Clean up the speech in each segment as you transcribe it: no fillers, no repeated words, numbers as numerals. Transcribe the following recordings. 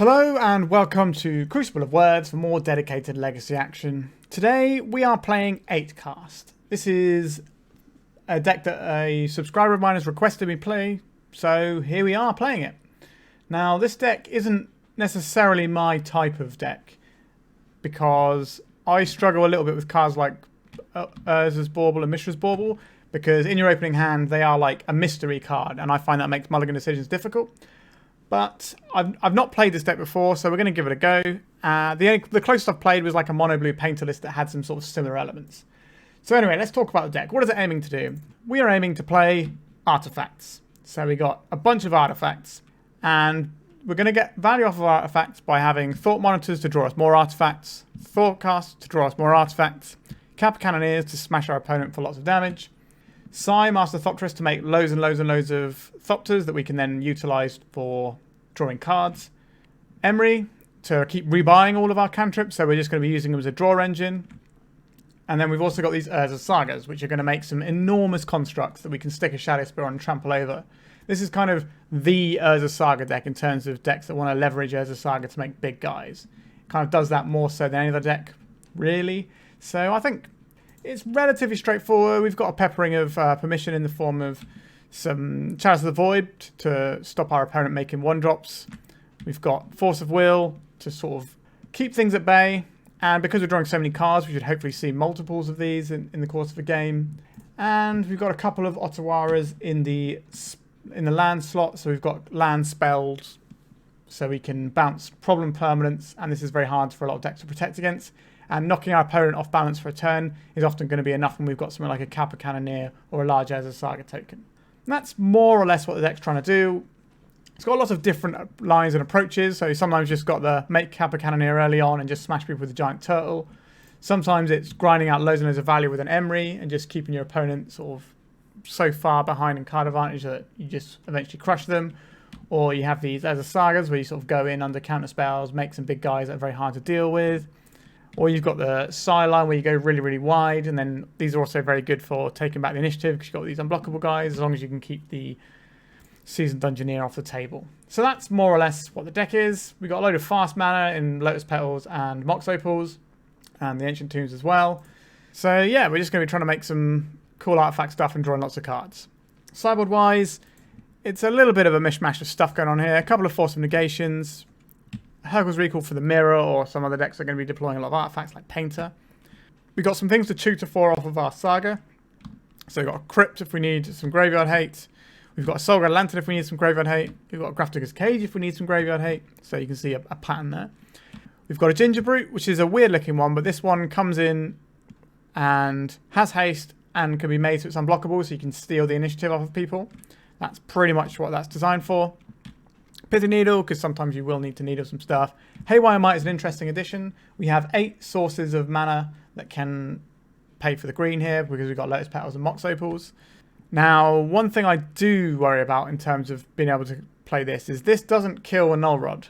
Hello and welcome to Crucible of Words for more dedicated legacy action. Today we are playing 8cast. This is a deck that a subscriber of mine has requested me play, so here we are playing it. Now this deck isn't necessarily my type of deck because I struggle a little bit with cards like Urza's Bauble and Mishra's Bauble because in your opening hand they are like a mystery card and I find that makes mulligan decisions difficult. But I've not played this deck before, so we're going to give it a go. The closest I've played was like a monoblue painter list that had some sort of similar elements. So anyway, let's talk about the deck. What is it aiming to do? We are aiming to play artifacts. So we got a bunch of artifacts, and we're going to get value off of artifacts by having Thought Monitors to draw us more artifacts, Thoughtcast to draw us more artifacts, Kappa Cannoneers to smash our opponent for lots of damage, Master Thopterist to make loads and loads and loads of thopters that we can then utilise for drawing cards. Emry to keep rebuying all of our cantrips, so we're just going to be using them as a draw engine. And then we've also got these Urza Sagas, which are going to make some enormous constructs that we can stick a Shadowspear on and trample over. This is kind of the Urza Saga deck in terms of decks that want to leverage Urza Saga to make big guys. It kind of does that more so than any other deck, really. So I think it's relatively straightforward. We've got a peppering of permission in the form of some Chalice of the Void to stop our opponent making 1-drops. We've got Force of Will to sort of keep things at bay. And because we're drawing so many cards, we should hopefully see multiples of these in the course of the game. And we've got a couple of Otawaras in the land slot. So we've got land spells, so we can bounce problem permanents. And this is very hard for a lot of decks to protect against. And knocking our opponent off balance for a turn is often going to be enough when we've got something like a Kappa Cannoneer or a large Aether Saga token. And that's more or less what the deck's trying to do. It's got lots of different lines and approaches. So sometimes just got the make Kappa Cannoneer early on and just smash people with a giant turtle. Sometimes it's grinding out loads and loads of value with an Emry and just keeping your opponent sort of so far behind in card advantage that you just eventually crush them. Or you have these Aether Sagas where you sort of go in under counter spells, make some big guys that are very hard to deal with. Or you've got the Psy line where you go really, really wide. And then these are also very good for taking back the initiative because you've got these unblockable guys as long as you can keep the Seasoned Dungeoneer off the table. So that's more or less what the deck is. We've got a load of fast mana in Lotus Petals and Mox Opals and the Ancient Tombs as well. So yeah, we're just going to be trying to make some cool artifact stuff and drawing lots of cards. Sideboard-wise, it's a little bit of a mishmash of stuff going on here. A couple of Force of Negations, Hurkyl's Recall for the Mirror, or some other decks are going to be deploying a lot of artifacts like Painter. We've got some things to tutor for off of our Saga. So we've got a Crypt if we need some Graveyard Hate. We've got a Soul Guard Lantern if we need some Graveyard Hate. We've got a Grafdigger's Cage if we need some Graveyard Hate. So you can see a pattern there. We've got a Ginger Brute, which is a weird looking one, but this one comes in and has haste and can be made so it's unblockable, so you can steal the initiative off of people. That's pretty much what that's designed for. Pithing Needle, because sometimes you will need to needle some stuff. Haywire Mite is an interesting addition. We have 8 sources of mana that can pay for the green here because we've got Lotus Petals and Mox Opals. Now, one thing I do worry about in terms of being able to play this is this doesn't kill a Null Rod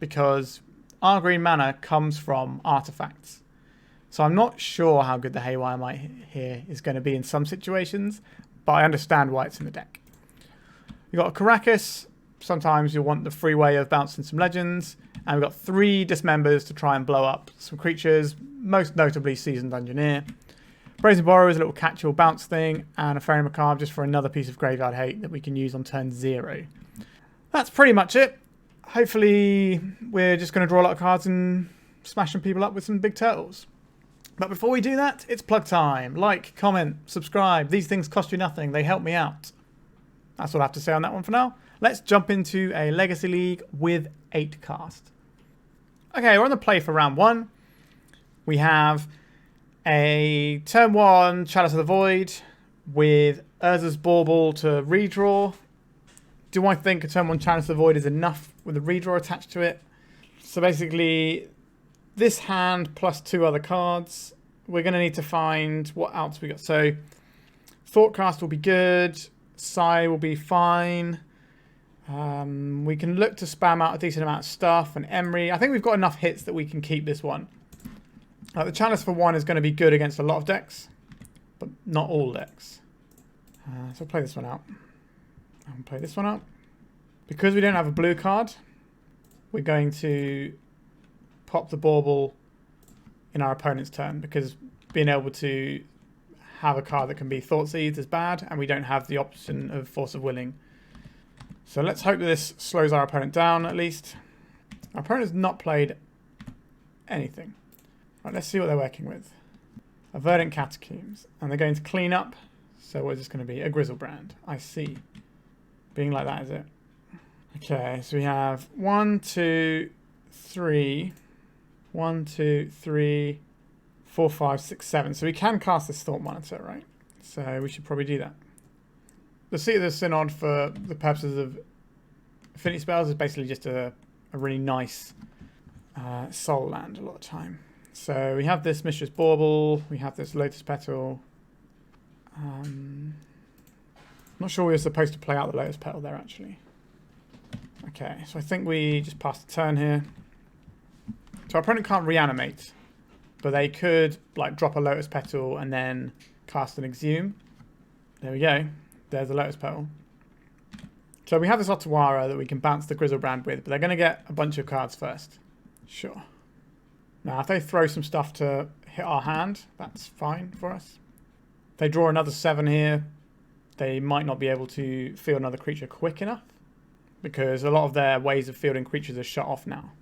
because our green mana comes from artifacts. So I'm not sure how good the Haywire Mite here is going to be in some situations, but I understand why it's in the deck. You've got a Caracas. Sometimes you'll want the free way of bouncing some legends. And we've got 3 Dismembers to try and blow up some creatures, most notably Seasoned Dungeoneer. Brazen Borrower is a little catch-all bounce thing, and a Faerie Macabre just for another piece of Graveyard Hate that we can use on turn 0. That's pretty much it. Hopefully we're just going to draw a lot of cards and smash some people up with some big turtles. But before we do that, it's plug time. Like, comment, subscribe. These things cost you nothing. They help me out. That's all I have to say on that one for now. Let's jump into a Legacy League with 8cast. Okay, we're on the play for round 1. We have a turn 1 Chalice of the Void with Urza's Bauble to redraw. Do I think a turn 1 Chalice of the Void is enough with a redraw attached to it? So basically, this hand plus 2 other cards, we're going to need to find what else we got. So Thoughtcast will be good. Psy will be fine. We can look to spam out a decent amount of stuff. And Emry, I think we've got enough hits that we can keep this one. The Chalice for 1 is going to be good against a lot of decks, but not all decks. So I'll play this one out. I'll play this one out. Because we don't have a blue card, we're going to pop the Bauble in our opponent's turn, because being able to have a card that can be Thought Seeds is bad, and we don't have the option of Force of Willing. So let's hope that this slows our opponent down at least. Our opponent has not played anything. Right, let's see what they're working with. A Verdant Catacombs, and they're going to clean up. So what is this going to be? A Grizzlebrand. I see. Being like that, is it? Okay, so we have 1, 2, 3. 1, 2, 3, 4, 5, 6, 7. So we can cast this Thought Monitor, right? So we should probably do that. The Seat of the Synod, for the purposes of affinity spells, is basically just a really nice soul land a lot of time. So we have this Mishra's Bauble, we have this Lotus Petal. Not sure we were supposed to play out the Lotus Petal there, actually. Okay, so I think we just passed the turn here. So our opponent can't reanimate, but they could like drop a Lotus Petal and then cast an Exhume. There we go. There's the Lotus Petal. So we have this Otawara that we can bounce the Grizzlebrand with, but they're going to get a bunch of cards first. Sure. Now, if they throw some stuff to hit our hand, that's fine for us. If they draw another 7 here, they might not be able to field another creature quick enough, because a lot of their ways of fielding creatures are shut off now.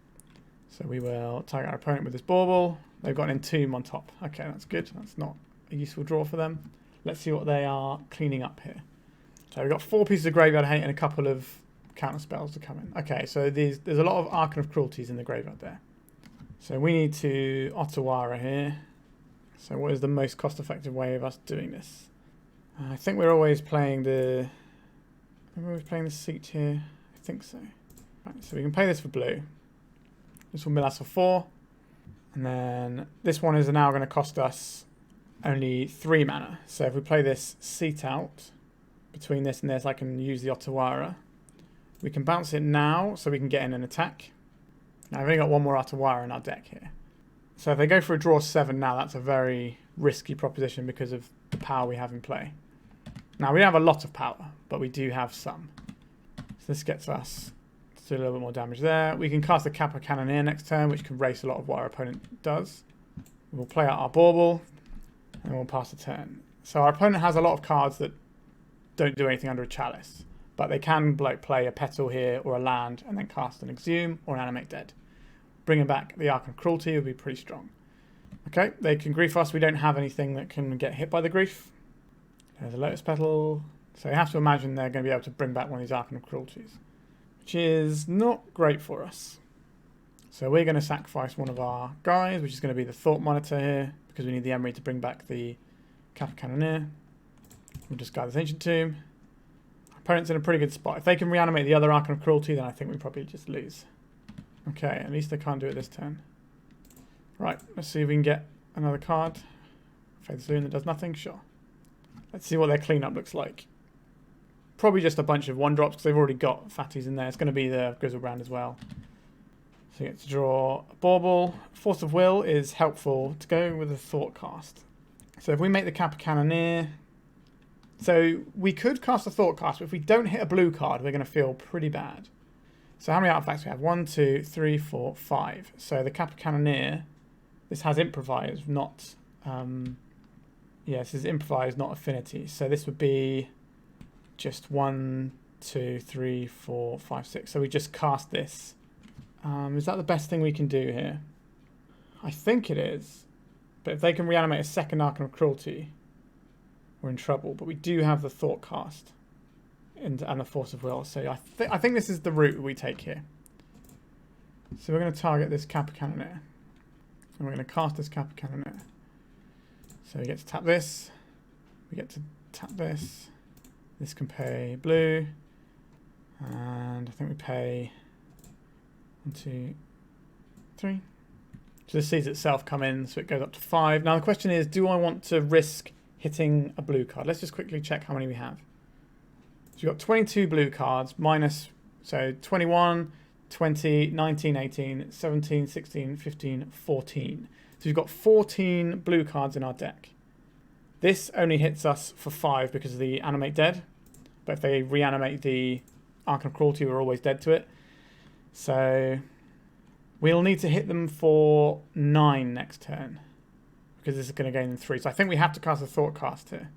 So we will target our opponent with this Bauble. They've got an Entomb on top. Okay, that's good. That's not a useful draw for them. Let's see what they are cleaning up here. So we've got 4 pieces of Graveyard Hate and a couple of counter spells to come in. Okay, so there's a lot of Archon of Cruelties in the graveyard there. So we need to Otawara here. So what is the most cost-effective way of us doing this? I think we're always playing the... We're always playing the Seat here. I think so. Right, so we can pay this for blue. This will mill us for 4. And then this one is now going to cost us only 3 mana. So if we play this Seat out, between this and this, I can use the Otawara. We can bounce it now, so we can get in an attack. Now, I've only got 1 more Otawara in our deck here. So if they go for a draw 7 now, that's a very risky proposition because of the power we have in play. Now, we don't have a lot of power, but we do have some. So this gets us to do a little bit more damage there. We can cast a Kappa Cannoneer next turn, which can race a lot of what our opponent does. We'll play out our Bauble, and we'll pass the turn. So our opponent has a lot of cards that don't do anything under a Chalice, but they can like play a Petal here or a land and then cast an Exhume or an Animate Dead. Bringing back the Archon of Cruelty would be pretty strong. Okay, they can grief us. We don't have anything that can get hit by the grief. There's a Lotus Petal. So you have to imagine they're going to be able to bring back one of these Archon of Cruelties, which is not great for us. So we're going to sacrifice one of our guys, which is going to be the Thought Monitor here, because we need the Emry to bring back the Kappa Cannoneer. We'll discard this Ancient Tomb. Our opponent's in a pretty good spot. If they can reanimate the other Archon of Cruelty, then I think we probably just lose. Okay, at least they can't do it this turn. Right, let's see if we can get another card. Fade Saloon that does nothing, sure. Let's see what their cleanup looks like. Probably just a bunch of 1-drops, because they've already got fatties in there. It's going to be the Grizzlebrand as well. So you get to draw a Bauble. Force of Will is helpful to go with a Thoughtcast. So if we make the Kappa Cannoneer... So we could cast a Thoughtcast, but if we don't hit a blue card, we're going to feel pretty bad. So how many artifacts we have? 1, 2, 3, 4, 5. So the Kappa Cannoneer, this has Improvise, not... this is Improvise, not Affinity. So this would be just 1, 2, 3, 4, 5, 6. So we just cast this. Is that the best thing we can do here? I think it is. But if they can reanimate a second Archon of Cruelty, we're in trouble. But we do have the Thoughtcast and the Force of Will. So I think this is the route we take here. So we're going to target this Kappa Cannoneer. And we're going to cast this Kappa Cannoneer. So we get to tap this. We get to tap this. This can pay blue. And I think we pay 1, 2, 3. So this sees itself come in, so it goes up to 5. Now the question is, do I want to risk hitting a blue card? Let's just quickly check how many we have. So you've got 22 blue cards, minus, so 21, 20, 19, 18, 17, 16, 15, 14. So you've got 14 blue cards in our deck. This only hits us for 5 because of the Animate Dead. But if they reanimate the Archon of Cruelty, we're always dead to it. So We'll need to hit them for 9 next turn, because this is going to gain them 3. So I think we have to cast a Thoughtcast here.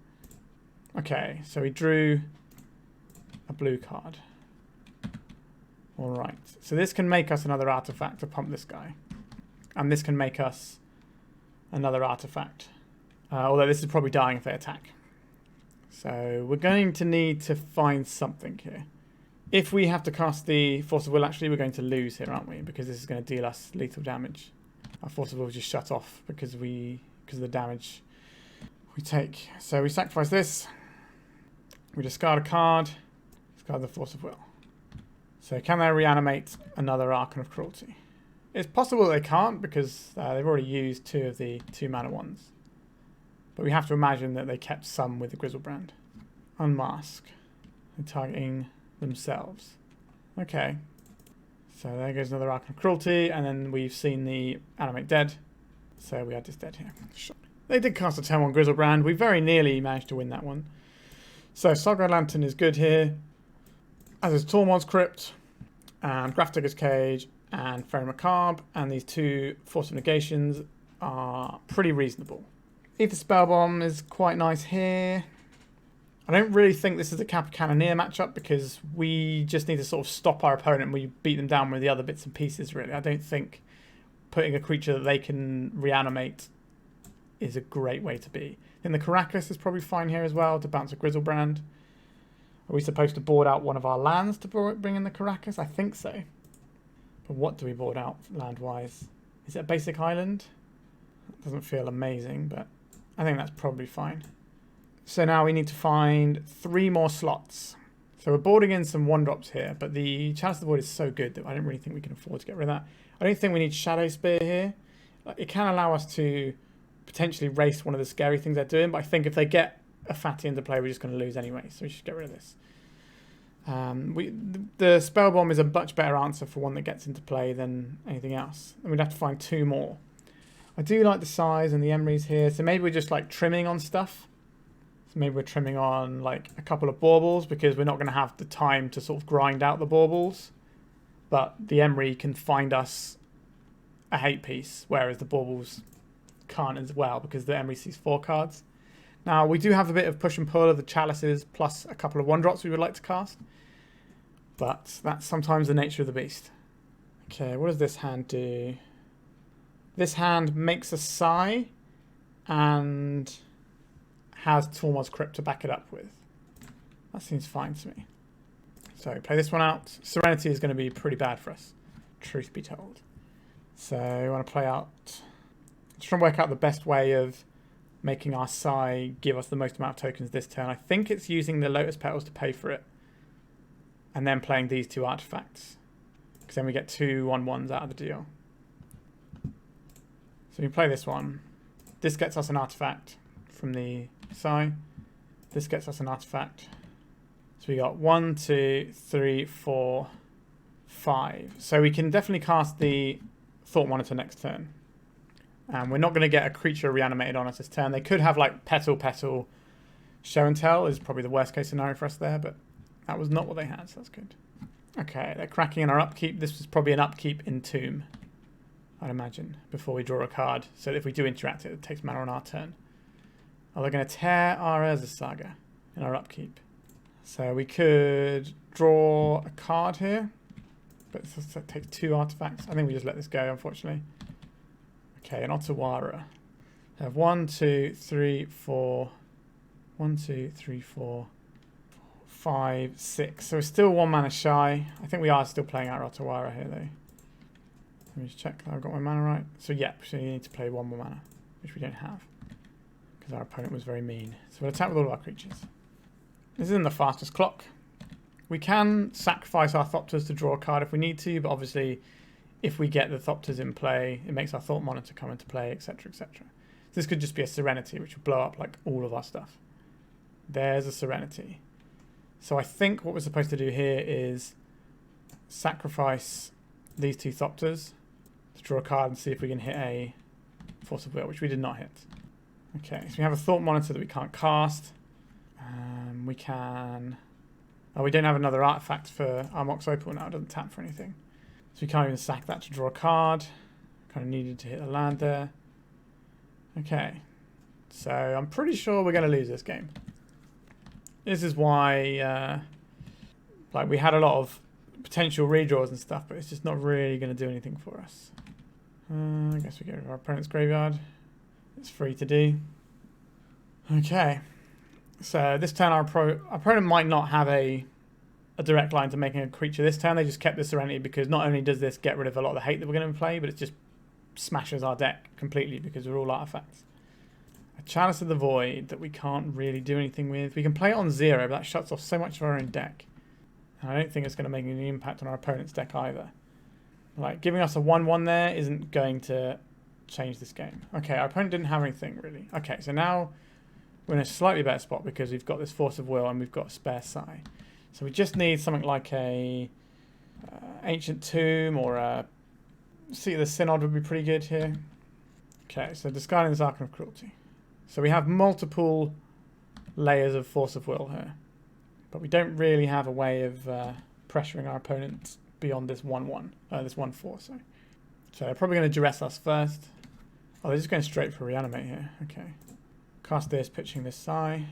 Okay, so we drew a blue card. Alright, so this can make us another artifact to pump this guy. And this can make us another artifact. Although this is probably dying if they attack. So we're going to need to find something here. If we have to cast the Force of Will, actually, we're going to lose here, aren't we? Because this is going to deal us lethal damage. Our Force of Will just shut off because of the damage we take. So we sacrifice this. We discard a card. Discard the Force of Will. So can they reanimate another Archon of Cruelty? It's possible they can't because they've already used 2 of the 2-mana ones. But we have to imagine that they kept some with the Grizzlebrand. Unmask. They're targeting themselves. Okay. So there goes another Archon of Cruelty, and then we've seen the Animate Dead. So we had this dead here. They did cast a turn 1 Grizzlebrand. We very nearly managed to win that one. So Saga Lantern is good here. As is Tormod's Crypt, and Grafdigger's Cage, and Faerie Macabre, and these 2 Force of Negations are pretty reasonable. Aether Spellbomb is quite nice here. I don't really think this is a Kappa Cannoneer matchup because we just need to sort of stop our opponent and we beat them down with the other bits and pieces, really. I don't think putting a creature that they can reanimate is a great way to be. Then the Caracas is probably fine here as well to bounce a Grizzlebrand. Are we supposed to board out one of our lands to bring in the Caracas? I think so. But what do we board out land-wise? Is it a basic island? That doesn't feel amazing, but I think that's probably fine. So now we need to find 3 more slots. So we're boarding in some 1-drops here, but the Chalice of the Void is so good that I don't really think we can afford to get rid of that. I don't think we need Shadowspear here. It can allow us to potentially race one of the scary things they're doing, but I think if they get a fatty into play, we're just going to lose anyway, so we should get rid of this. The Spellbomb is a much better answer for one that gets into play than anything else, and we'd have to find 2 more. I do like the size and the Emrys here, so maybe we're just like trimming on stuff. So maybe we're trimming on like a couple of baubles because we're not going to have the time to sort of grind out the baubles, but the Emry can find us a hate piece, whereas the baubles can't as well because the Emry sees 4 cards. Now, we do have a bit of push and pull of the Chalices plus a couple of 1-drops we would like to cast. But that's sometimes the nature of the beast. Okay, what does this hand do? This hand makes a Sigh and has Tormod's Crypt to back it up with. That seems fine to me. So, play this one out. Serenity is going to be pretty bad for us, truth be told. So, I want to play out... Just try and work out the best way of making our Sigh give us the most amount of tokens this turn. I think it's using the Lotus Petals to pay for it. And then playing these 2 artifacts. Because then we get 2 1/1s out of the deal. So we play this one. This gets us an artifact from the Sigh. This gets us an artifact. So we got 1, 2, 3, 4, 5. So we can definitely cast the Thought Monitor next turn. And we're not going to get a creature reanimated on us this turn. They could have like Petal, Show and Tell is probably the worst case scenario for us there, but that was not what they had, so that's good. Okay, they're cracking in our upkeep. This was probably an upkeep in Tomb, I'd imagine, before we draw a card. So that if we do interact it takes mana on our turn. Oh, they're going to tear our Urza Saga in our upkeep. So we could draw a card here, but it takes 2 artifacts. I think we just let this go, unfortunately. Okay, an Otawara. I have 1, 2, 3, 4. 1, 2, 3, 4, 5, 6. So we're still 1 mana shy. I think we are still playing our Otawara here, though. Let me just check that I've got my mana right. So, yep, so you need to play 1 more mana, which we don't have. Because our opponent was very mean. So we'll attack with all of our creatures. This isn't the fastest clock. We can sacrifice our Thopters to draw a card if we need to, but obviously... if we get the Thopters in play, it makes our Thought Monitor come into play, etc, etc. This could just be a Serenity, which would blow up like all of our stuff. There's a Serenity. So I think what we're supposed to do here is sacrifice these 2 Thopters to draw a card and see if we can hit a Force of Will, which we did not hit. Okay, so we have a Thought Monitor that we can't cast. We can... Oh, we don't have another artifact for our Mox Opal now. It doesn't tap for anything. So we can't even sack that to draw a card. Kind of needed to hit the land there. Okay. So I'm pretty sure we're going to lose this game. This is why like we had a lot of potential redraws and stuff, but it's just not really going to do anything for us. I guess we go to our opponent's graveyard. It's free to do. Okay. So this turn our opponent might not have a direct line to making a creature this turn. They just kept the Serenity because not only does this get rid of a lot of the hate that we're going to play, but it just smashes our deck completely because we're all artifacts. A Chalice of the Void that we can't really do anything with. We can play it on 0, but that shuts off so much of our own deck. And I don't think it's going to make any impact on our opponent's deck either. Like, giving us a 1-1 there isn't going to change this game. Okay, our opponent didn't have anything really. Okay, so now we're in a slightly better spot because we've got this Force of Will and we've got a spare Sai. So we just need something like a Ancient Tomb or a Seat of the Synod would be pretty good here. Okay, so discarding this Archon of Cruelty. So we have multiple layers of Force of Will here. But we don't really have a way of pressuring our opponent beyond this 1-1. This 1-4, sorry. So they're probably going to duress us first. Oh, they're just going straight for Reanimate here. Okay. Cast this, pitching this Sai.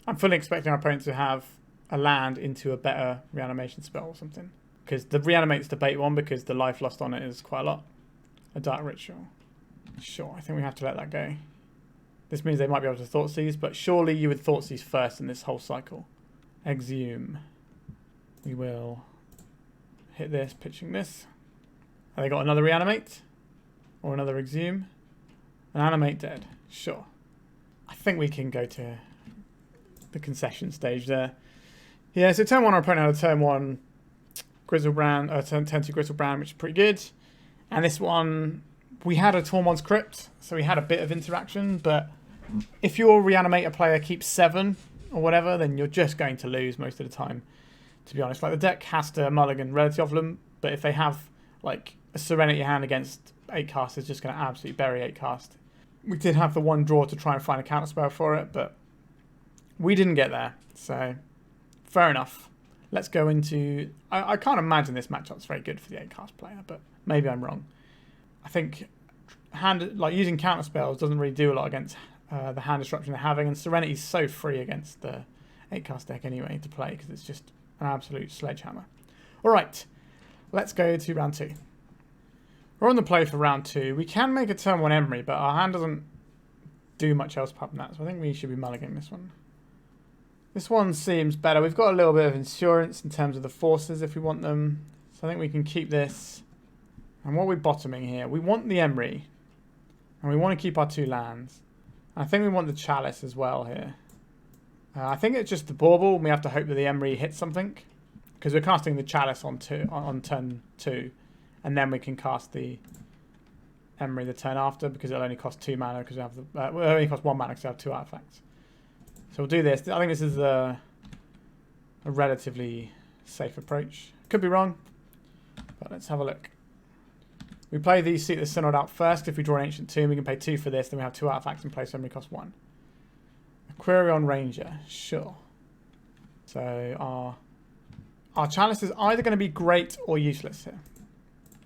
I'm fully expecting our opponent to have a land into a better reanimation spell or something. Because the Reanimate's debate one because the life lost on it is quite a lot. A Dark Ritual. Sure, I think we have to let that go. This means they might be able to Thoughtseize, but surely you would Thoughtseize first in this whole cycle. Exhume. We will hit this, pitching this. Have they got another Reanimate? Or another Exhume? An Animate dead. Sure. I think we can go to the concession stage there. Yeah, so turn 1 our opponent had a turn 1 Grizzlebrand, turn 2 Grizzlebrand, which is pretty good. And this one, we had a Tormod's Crypt, so we had a bit of interaction, but if your Reanimator player keeps 7 or whatever, then you're just going to lose most of the time, to be honest. Like, the deck has to mulligan Relative of them, but if they have, like, a Serenity hand against 8 cast, it's just going to absolutely bury 8 cast. We did have the one draw to try and find a counterspell for it, but we didn't get there, so fair enough. Let's go into... I can't imagine this matchup's very good for the 8 cast player, but maybe I'm wrong. I think using counterspells doesn't really do a lot against the hand disruption they're having, and Serenity's so free against the 8 cast deck anyway to play because it's just an absolute sledgehammer. Alright, let's go to round 2. We're on the play for round 2. We can make a turn 1 Emry, but our hand doesn't do much else apart from that, so I think we should be mulliganing this one. This one seems better. We've got a little bit of insurance in terms of the forces if we want them, so I think we can keep this. And what are we bottoming here? We want the Emry, and we want to keep our 2 lands. I think we want the Chalice as well here. I think it's just the Bauble, and we have to hope that the Emry hits something, because we're casting the Chalice on turn 2. And then we can cast the Emry the turn after because it'll only cost 2 mana because we have the it'll only cost 1 mana because we have 2 artifacts. So we'll do this. I think this is a relatively safe approach. Could be wrong, but let's have a look. We play the Seat of the Synod out first. If we draw an Ancient Tomb, we can pay 2 for this. Then we have 2 artifacts in place. So Emry costs 1. Aquarion Ranger, sure. So our Chalice is either going to be great or useless here,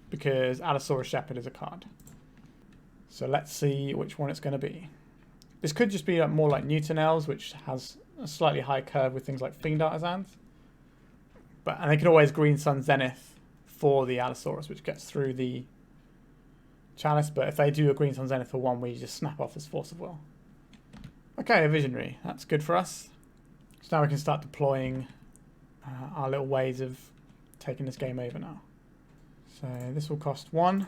because Allosaurus Shepherd is a card. So let's see which one it's going to be. This could just be more like Newton Elves, which has a slightly high curve with things like Fiend Artisans. And they can always Green Sun Zenith for the Allosaurus, which gets through the Chalice. But if they do a Green Sun Zenith for 1, we just snap off this Force of Will. Okay, a Visionary. That's good for us. So now we can start deploying our little ways of taking this game over now. So this will cost 1.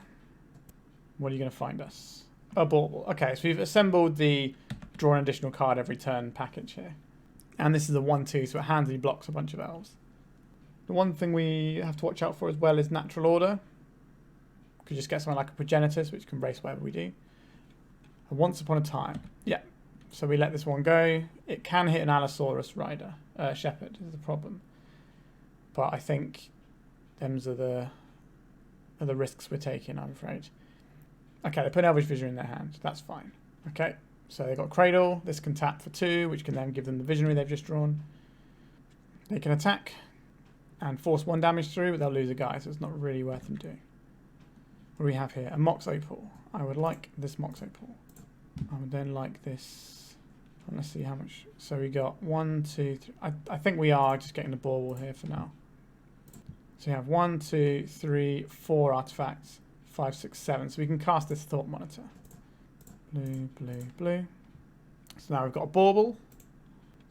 What are you going to find us? A Bauble. Okay, so we've assembled the draw an additional card every turn package here. And this is a 1-2, so it handily blocks a bunch of elves. The one thing we have to watch out for as well is Natural Order. We could just get something like a Progenitus, which can brace whatever we do. And Once Upon a Time. Yeah, so we let this one go. It can hit an Allosaurus Rider. Shepherd is the problem. But I think them's are the risks we're taking, I'm afraid. Okay, they put Elvish Visionary in their hand. That's fine. Okay, so they've got Cradle. This can tap for 2, which can then give them the Visionary they've just drawn. They can attack and force 1 damage through, but they'll lose a guy, so it's not really worth them doing. What do we have here? A Mox Opal. I would like this Mox Opal. I would then like this. Let's see how much. So we got 1, 2, 3. I think we are just getting the Bauble here for now. So we have 1, 2, 3, 4 artifacts. 5, 6, 7. So we can cast this Thought Monitor. Blue, blue, blue. So now we've got a Bauble.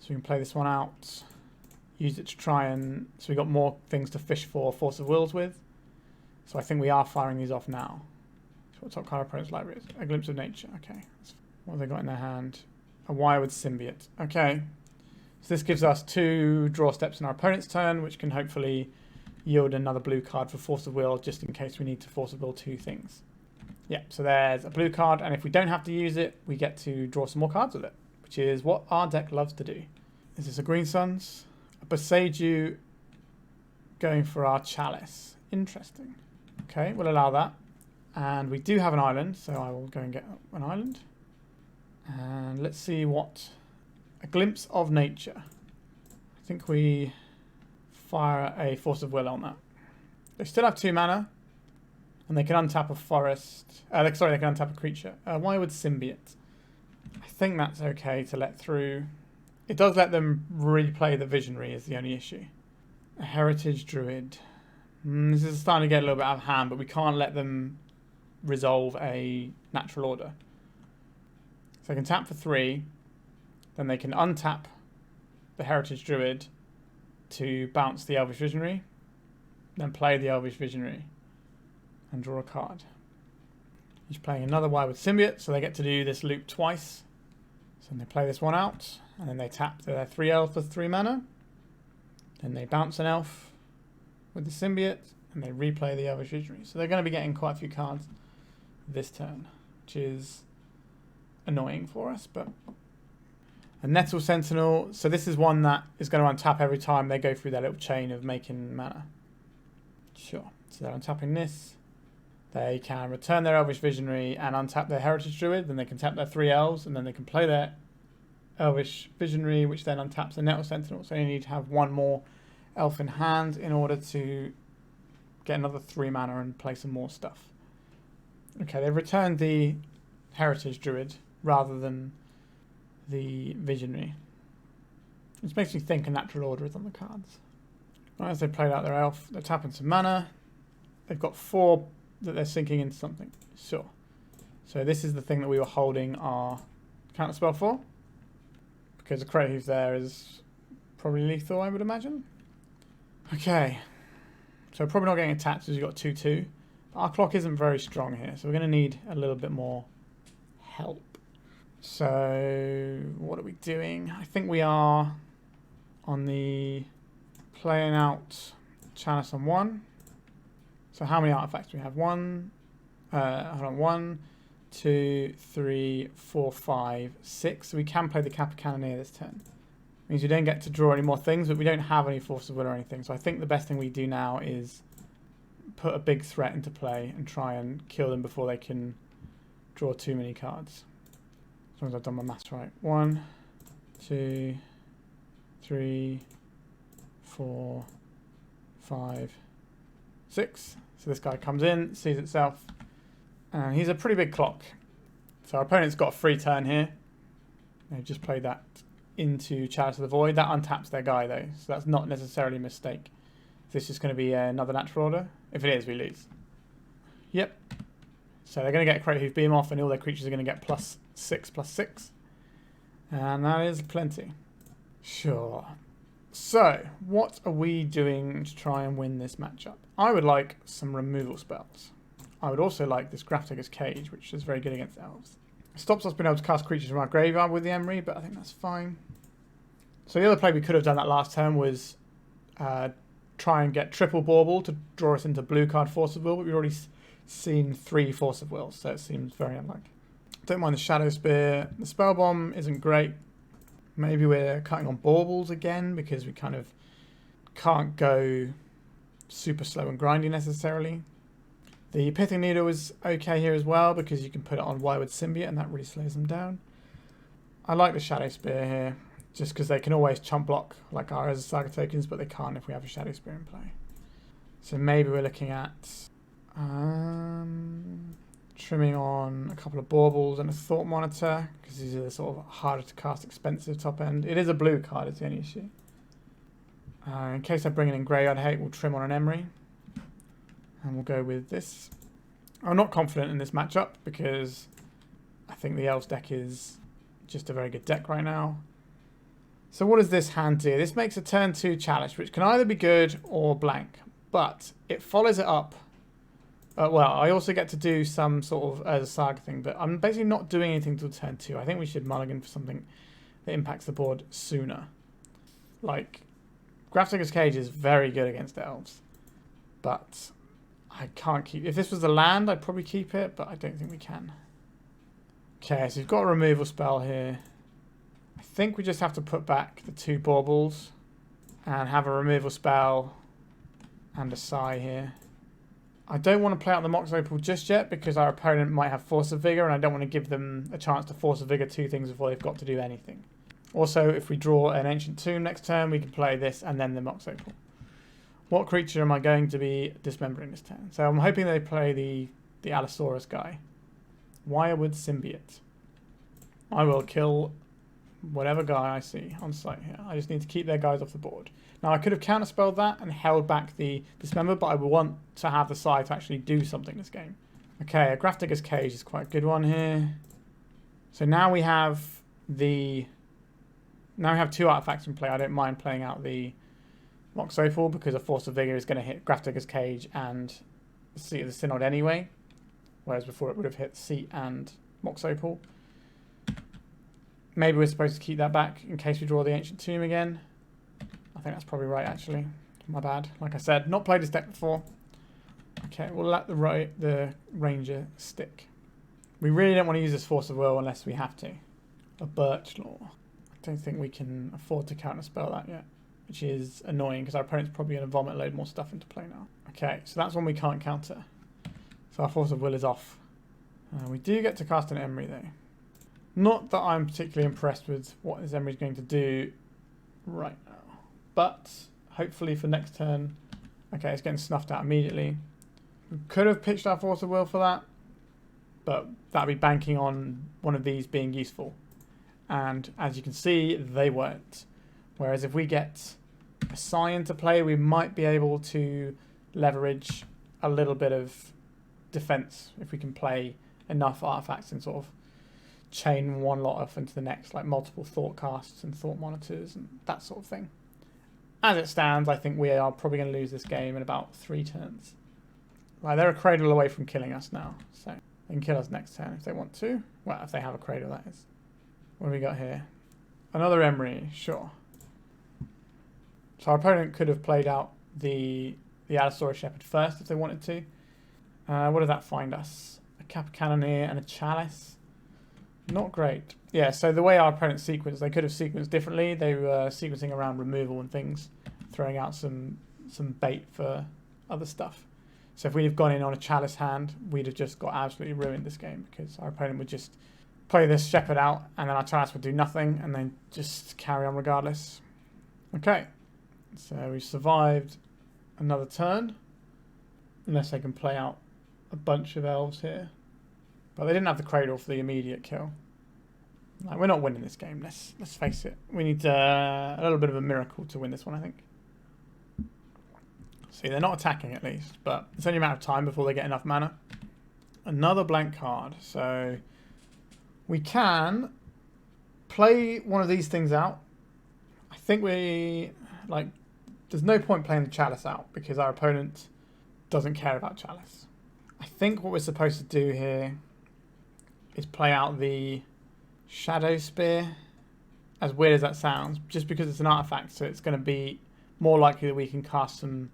So we can play this one out. Use it to try and... So we've got more things to fish for Force of Wills with. So I think we are firing these off now. So what top card opponent's library is? A Glimpse of Nature. Okay. What have they got in their hand? A Wirewood Symbiote. Okay. So this gives us 2 draw steps in our opponent's turn, which can hopefully yield another blue card for Force of Will, just in case we need to Force of Will 2 things. Yeah, so there's a blue card, and if we don't have to use it, we get to draw some more cards with it, which is what our deck loves to do. Is this a Green Suns? A Boseiju going for our Chalice. Interesting. Okay, we'll allow that. And we do have an island, so I will go and get an island. And let's see what... A Glimpse of Nature. I think we fire a Force of Will on that. They still have 2 mana. And they can untap a forest. Sorry, they can untap a creature. Wirewood Symbiote. I think that's okay to let through. It does let them replay the Visionary is the only issue. A Heritage Druid. This is starting to get a little bit out of hand, but we can't let them resolve a natural order. So they can tap for 3. Then they can untap the Heritage Druid to bounce the Elvish Visionary. Then play the Elvish Visionary. And draw a card. He's playing another Wirewood Symbiote, so they get to do this loop twice. So they play this one out, and then they tap their 3 elves for 3 mana. Then they bounce an elf with the Symbiote, and they replay the Elvish Visionary. So they're going to be getting quite a few cards this turn, which is annoying for us. But a Nettle Sentinel, so this is one that is going to untap every time they go through their little chain of making mana. Sure, so they're untapping this. They can return their Elvish Visionary and untap their Heritage Druid. Then they can tap their 3 elves, and then they can play their Elvish Visionary, which then untaps the Nettle Sentinel. So you need to have 1 more elf in hand in order to get another 3 mana and play some more stuff. Okay, they've returned the Heritage Druid rather than the Visionary. Which makes me think a natural order is on the cards. Right, as they played out their elf, they're tapping some mana. They've got 4 that they're sinking into something. Sure. So this is the thing that we were holding our counterspell for. Because the creative there is probably lethal, I would imagine. Okay. So probably not getting attacked because you've got 2/2. But our clock isn't very strong here, so we're going to need a little bit more help. So what are we doing? I think we are on the playing out Chalice on 1. So how many artifacts do we have? 1, 2, 3, 4, 5, 6. So we can play the Kappa Cannoneer this turn. Means we don't get to draw any more things, but we don't have any Force of Will or anything. So I think the best thing we do now is put a big threat into play and try and kill them before they can draw too many cards. As long as I've done my maths right. 1, 2, 3, 4, 5, 6. So this guy comes in, sees itself, and he's a pretty big clock. So our opponent's got a free turn here. They've just played that into Chalice of the Void. That untaps their guy though, so that's not necessarily a mistake. This is going to be another natural order. If it is, we lose. Yep. So they're going to get Crate Hoof Beam off, and all their creatures are going to get +6/+6. And that is plenty. Sure. So, what are we doing to try and win this matchup? I would like some removal spells. I would also like this Grafdigger's Cage, which is very good against elves. It stops us being able to cast creatures from our graveyard with the Emry, but I think that's fine. So the other play we could have done that last turn was try and get triple Bauble to draw us into blue card Force of Will, but we've already seen 3 Force of Will, so it seems very unlikely. Don't mind the Shadowspear. The Spellbomb isn't great. Maybe we're cutting on baubles again because we kind of can't go super slow and grindy necessarily. The Pithing Needle is okay here as well because you can put it on Wirewood Symbiote and that really slows them down. I like the Shadowspear here just because they can always chump block like our Saga tokens, but they can't if we have a Shadowspear in play. So maybe we're looking at Trimming on a couple of baubles and a thought monitor, because these are the sort of harder to cast, expensive top end. It is a blue card, is the only issue. In case I bring in Graveyard Hate, we'll trim on an Emry. And we'll go with this. I'm not confident in this matchup because I think the Elves deck is just a very good deck right now. So what does this hand do? This makes a turn 2 Chalice, which can either be good or blank. But it follows it up. Well, I also get to do some sort of as a Saga thing, but I'm basically not doing anything till turn 2. I think we should mulligan for something that impacts the board sooner. Like, Grafdigger's Cage is very good against Elves. But I can't keep... If this was a land, I'd probably keep it, but I don't think we can. Okay, so you've got a removal spell here. I think we just have to put back the 2 baubles and have a removal spell and a Sigh here. I don't want to play out the Mox Opal just yet because our opponent might have Force of Vigor and I don't want to give them a chance to Force of Vigor 2 things before they've got to do anything. Also, if we draw an Ancient Tomb next turn, we can play this and then the Mox Opal. What creature am I going to be dismembering this turn? So I'm hoping they play the Allosaurus guy. Wirewood Symbiote. I will kill whatever guy I see on site here. I just need to keep their guys off the board. Now I could have counterspelled that and held back the Dismember, but I would want to have the side to actually do something this game. Okay, a Grafdigger's Cage is quite a good one here. So now we have the... Now we have 2 artifacts in play. I don't mind playing out the Mox Opal because a Force of Vigor is going to hit Grafdigger's Cage and Seat of the Synod anyway. Whereas before it would have hit Seat and Mox Opal. Maybe we're supposed to keep that back in case we draw the Ancient Tomb again. I think that's probably right, actually. My bad. Like I said, not played this deck before. Okay, we'll let the Ranger stick. We really don't want to use this Force of Will unless we have to. A Birch Law. I don't think we can afford to counterspell that yet, which is annoying because our opponent's probably going to vomit a load more stuff into play now. Okay, so that's one we can't counter. So our Force of Will is off. We do get to cast an Emry though. Not that I'm particularly impressed with what this Emry is going to do right now. But hopefully for next turn... Okay, it's getting snuffed out immediately. We could have pitched our Force of Will for that. But that'd be banking on one of these being useful. And as you can see, they weren't. Whereas if we get a Sigh into play, we might be able to leverage a little bit of defense if we can play enough artifacts and sort of chain one lot off into the next, like multiple Thoughtcasts and Thought Monitors and that sort of thing. As it stands, I think we are probably going to lose this game in about 3 turns. Right, they're a Cradle away from killing us now, so they can kill us next turn if they want to. Well, if they have a Cradle, that is. What do we got here? Another Emry, sure. So our opponent could have played out the Allosaurus Shepherd first if they wanted to. What did that find us? A Kappa Cannoneer and a Chalice. Not great. Yeah, so the way our opponents sequenced, they could have sequenced differently. They were sequencing around removal and things, throwing out some bait for other stuff. So if we'd have gone in on a Chalice hand, we'd have just got absolutely ruined this game because our opponent would just play this Shepherd out and then our Chalice would do nothing and then just carry on regardless. Okay, so we survived another turn, unless they can play out a bunch of Elves here. But they didn't have the Cradle for the immediate kill. Like, we're not winning this game, let's face it. We need a little bit of a miracle to win this one, I think. See, they're not attacking at least, but it's only a matter of time before they get enough mana. Another blank card, so we can play one of these things out. I think there's no point playing the Chalice out because our opponent doesn't care about Chalice. I think what we're supposed to do here is play out the Shadowspear, as weird as that sounds, just because it's an artifact, so it's going to be more likely that we can cast some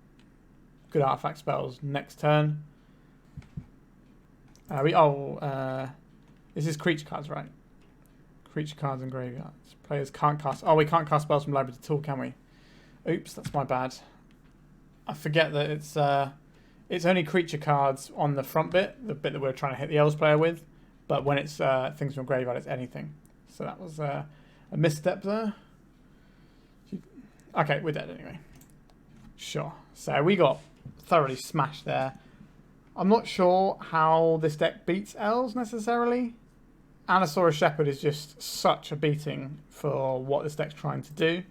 good artifact spells next turn. This is creature cards, right? Creature cards and graveyards. Players can't cast... Oh, we can't cast spells from library at all, can we? Oops, that's my bad. I forget that it's only creature cards on the front bit, the bit that we're trying to hit the Elves player with. But when it's things from graveyard, it's anything. So that was a misstep there. Okay, we're dead anyway. Sure. So we got thoroughly smashed there. I'm not sure how this deck beats Elves necessarily. Anasaurus Shepherd is just such a beating for what this deck's trying to do.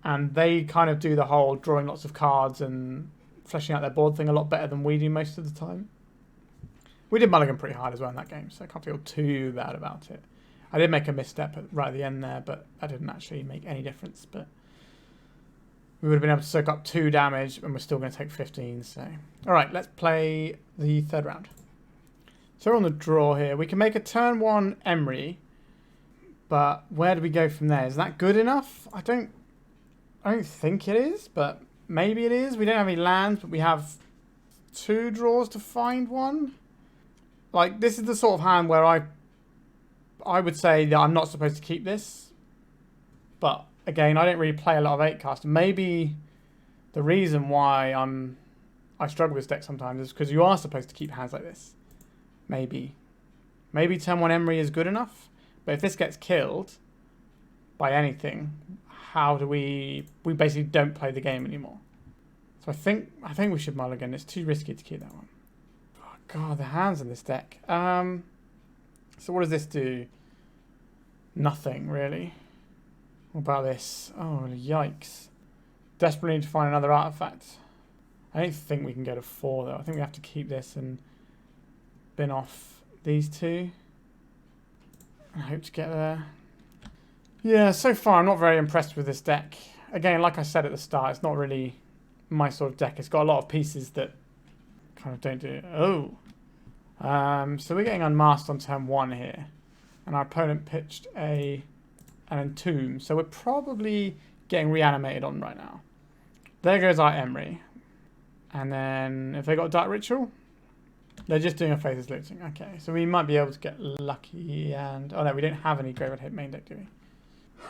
And they kind of do the whole drawing lots of cards and fleshing out their board thing a lot better than we do most of the time. We did mulligan pretty hard as well in that game, so I can't feel too bad about it. I did make a misstep right at the end there, but that didn't actually make any difference. But we would have been able to soak up 2 damage, and we're still going to take 15. So, all right, let's play the 3rd round. So we're on the draw here. We can make a turn 1 Emry, but where do we go from there? Is that good enough? I don't think it is, but maybe it is. We don't have any lands, but we have 2 draws to find one. Like, this is the sort of hand where I would say that I'm not supposed to keep this. But, again, I don't really play a lot of 8-cast. Maybe the reason why I struggle with this deck sometimes is because you are supposed to keep hands like this. Maybe. Maybe turn 1 Emry is good enough. But if this gets killed by anything, how do we basically don't play the game anymore. So I think we should mulligan. It's too risky to keep that one. Oh god, the hands in this deck. So what does this do? Nothing, really. What about this? Oh, yikes. Desperately need to find another artifact. I don't think we can go to 4, though. I think we have to keep this and bin off these 2. I hope to get there. Yeah, so far I'm not very impressed with this deck. Again, like I said at the start, it's not really my sort of deck. It's got a lot of pieces that kind of don't do it. Oh. So we're getting unmasked on turn 1 here. And our opponent pitched an Entomb. So we're probably getting reanimated on right now. There goes our Emry. And then if they got Dark Ritual, they're just doing a Faithless Looting. Okay, so we might be able to get lucky and... Oh no, we don't have any Graveyard Hit main deck, do we?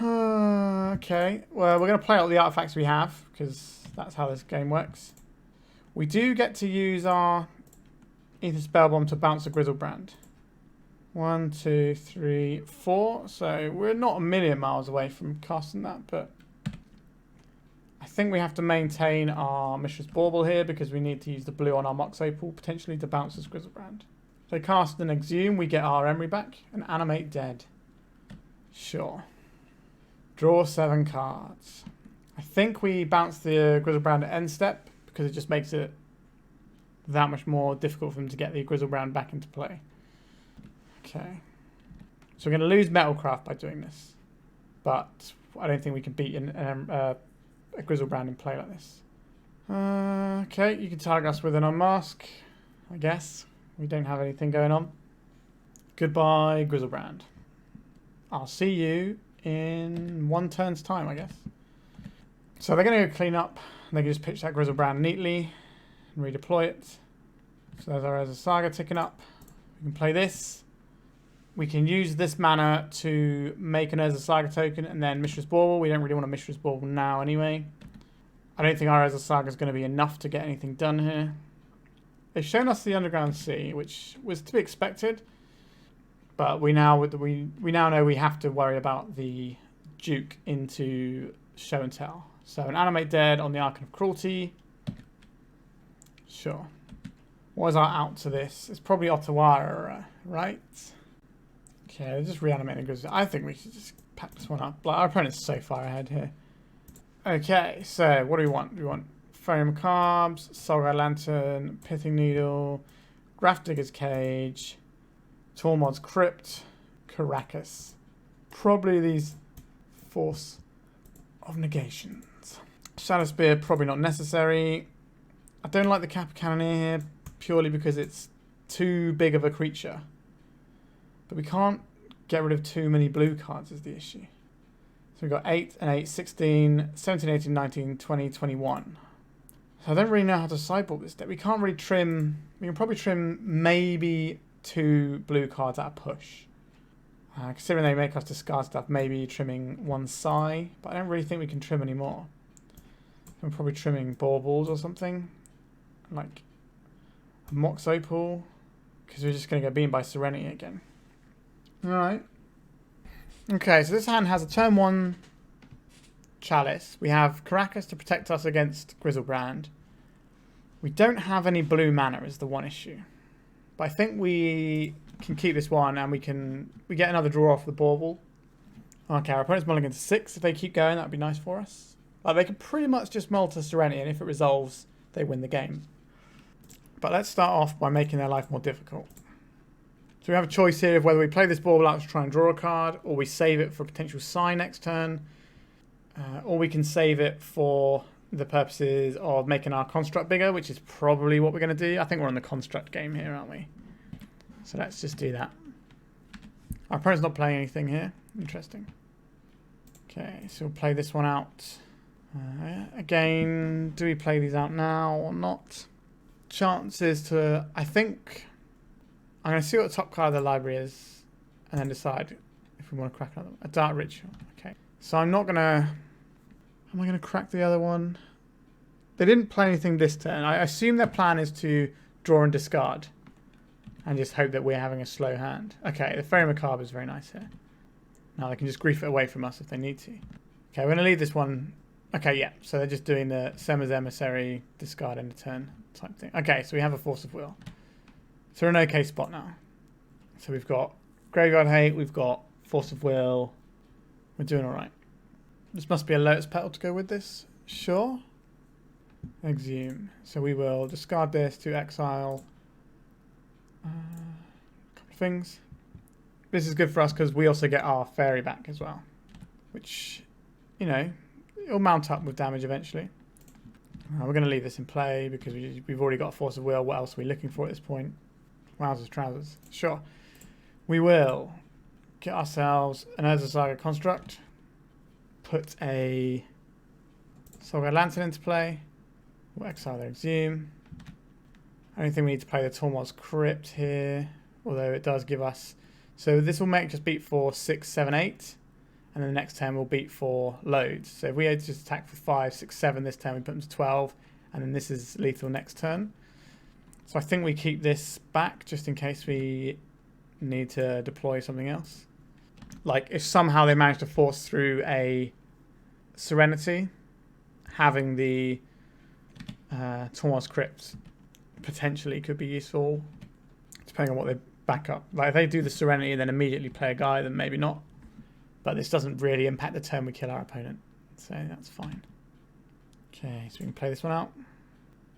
Okay, well, we're going to play out the artifacts we have, because that's how this game works. We do get to use our Aether Spellbomb to bounce a Grizzlebrand. 1, 2, 3, 4. So we're not a million miles away from casting that, but I think we have to maintain our Mishra's Bauble here because we need to use the blue on our Mox Opal potentially to bounce this Grizzlebrand. So cast an Exhume, we get our Emry back and animate dead. Sure. Draw 7 cards. I think we bounce the Grizzlebrand at end step because it just makes it that much more difficult for them to get the Grizzlebrand back into play. Okay. So we're going to lose Metalcraft by doing this. But I don't think we can beat a Grizzlebrand in play like this. Okay, you can target us with an Unmask, I guess. We don't have anything going on. Goodbye, Grizzlebrand. I'll see you in 1 turn's time, I guess. So they're going to go clean up. They can just pitch that Grizzlebrand neatly and redeploy it. So there's our Urza Saga ticking up. We can play this. We can use this mana to make an Urza Saga token and then Mishra's Bauble. We don't really want a Mishra's Bauble now anyway. I don't think our Urza Saga is going to be enough to get anything done here. They've shown us the Underground Sea, which was to be expected. But we now know we have to worry about the Duke into Show and Tell. So an Animate Dead on the Archon of Cruelty. Sure. What is our out to this? It's probably Otawara, right? Okay, they're just reanimating Grizzly. I think we should just pack this one up. Like, our opponent's so far ahead here. Okay, so what do we want? We want Faerie Macabre, Saga Lantern, Pithing Needle, Grafdigger's Cage, Tormod's Crypt, Caracas. Probably these Force of Negations. Shadowspear, probably not necessary. I don't like the Kappa Cannoneer here purely because it's too big of a creature. But we can't get rid of too many blue cards is the issue. So we've got 8 and 8, 16, 17, 18, 19, 20, 21. So I don't really know how to sideboard this deck. We can't really trim... We can probably trim maybe 2 blue cards at a push. Considering they make us discard stuff, maybe trimming 1 Psy. But I don't really think we can trim any more. I'm probably trimming Baubles or something. Like a Mox Opal. Because we're just going to get beaten by Serenity again. Alright. Okay, so this hand has a turn 1 Chalice. We have Caracas to protect us against Grizzlebrand. We don't have any blue mana is the one issue. But I think we can keep this one and we get another draw off the Bauble. Okay, our opponent's mulling into 6. If they keep going, that would be nice for us. Like, they can pretty much just mull to Serenity, and if it resolves, they win the game. But let's start off by making their life more difficult. So we have a choice here of whether we play this Bauble out to try and draw a card, or we save it for a potential sign next turn, or we can save it for the purposes of making our construct bigger, which is probably what we're going to do. I think we're on the construct game here, aren't we? So let's just do that. Our opponent's not playing anything here. Interesting. Okay, so we'll play this one out. Again, do we play these out now or not? Chances to... I think... I'm going to see what the top card of the library is and then decide if we want to crack another one. A Dark Ritual. Okay. So I'm not going to... Am I going to crack the other one? They didn't play anything this turn. I assume their plan is to draw and discard and just hope that we're having a slow hand. Okay, the Faerie Macabre is very nice here. Now they can just grief it away from us if they need to. Okay, we're going to leave this one. Okay, yeah. So they're just doing the Sema's Emissary, discard end of turn type thing. Okay, so we have a Force of Will. So we're in an okay spot now. So we've got Graveyard Hate, we've got Force of Will. We're doing all right. This must be a Lotus Petal to go with this. Sure. Exhume. So we will discard this to exile a couple of things. This is good for us because we also get our Fairy back as well. Which, you know, it'll mount up with damage eventually. We're going to leave this in play because we've already got a Force of Will. What else are we looking for at this point? Wowzers, trousers. Sure. We will get ourselves an Urza Saga construct. Put a Saga Lantern into play. We'll exile their Exhume. I don't think we need to play the Tormod's Crypt here. Although it does give us... So this will make us beat for 6, 7, 8. And then the next turn we'll beat for loads. So if we had just attack for 5, 6, 7 this turn, we put them to 12. And then this is lethal next turn. So I think we keep this back just in case we need to deploy something else. Like if somehow they manage to force through a Serenity, having the Tormod's Crypt potentially could be useful, depending on what they back up. Like if they do the Serenity and then immediately play a guy, then maybe not. But this doesn't really impact the turn we kill our opponent, so that's fine. Okay, so we can play this one out.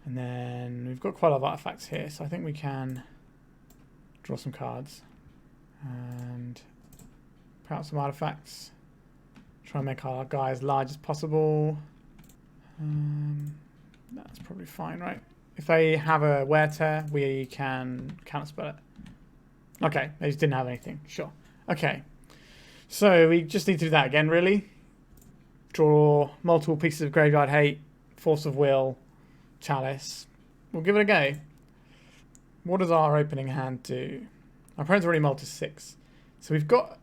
And then we've got quite a lot of artifacts here, so I think we can draw some cards and put out some artifacts. Try and make our guy as large as possible. That's probably fine, right? If they have a Wear Tear, we can counterspell it. Okay, they just didn't have anything. Sure. Okay. So we just need to do that again, really. Draw multiple pieces of Graveyard Hate, Force of Will, Chalice. We'll give it a go. What does our opening hand do? Our opponent's already mulled to 6. So we've got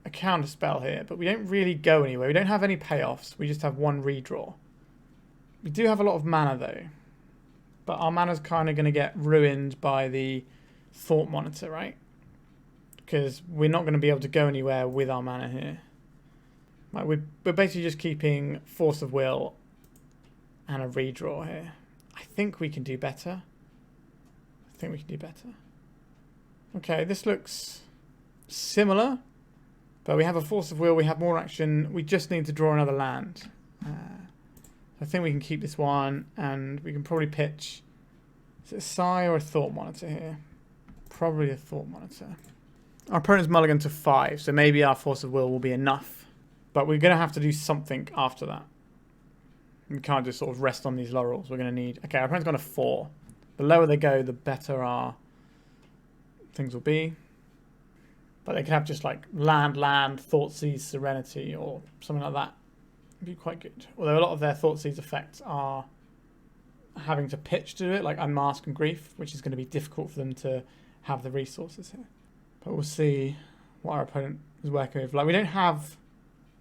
a counter spell here, but we don't really go anywhere. We don't have any payoffs. We just have one redraw. We do have a lot of mana, though. But our mana's kind of going to get ruined by the Thought Monitor, right? Because we're not going to be able to go anywhere with our mana here. Like we're basically just keeping Force of Will and a redraw here. I think we can do better. Okay, this looks similar. But we have a Force of Will, we have more action. We just need to draw another land. I think we can keep this one, and we can probably pitch... Is it a Sigh or a Thought Monitor here? Probably a Thought Monitor. Our opponent's mulligan to 5, so maybe our Force of Will be enough. But we're going to have to do something after that. We can't just sort of rest on these laurels. We're going to need... Okay, our opponent's gone to 4. The lower they go, the better our things will be. But they could have just like land, Thoughtseize, Serenity, or something like that. It'd be quite good. Although a lot of their Thoughtseize effects are having to pitch to it, like Unmask and Grief, which is going to be difficult for them to have the resources here. But we'll see what our opponent is working with. Like we don't have...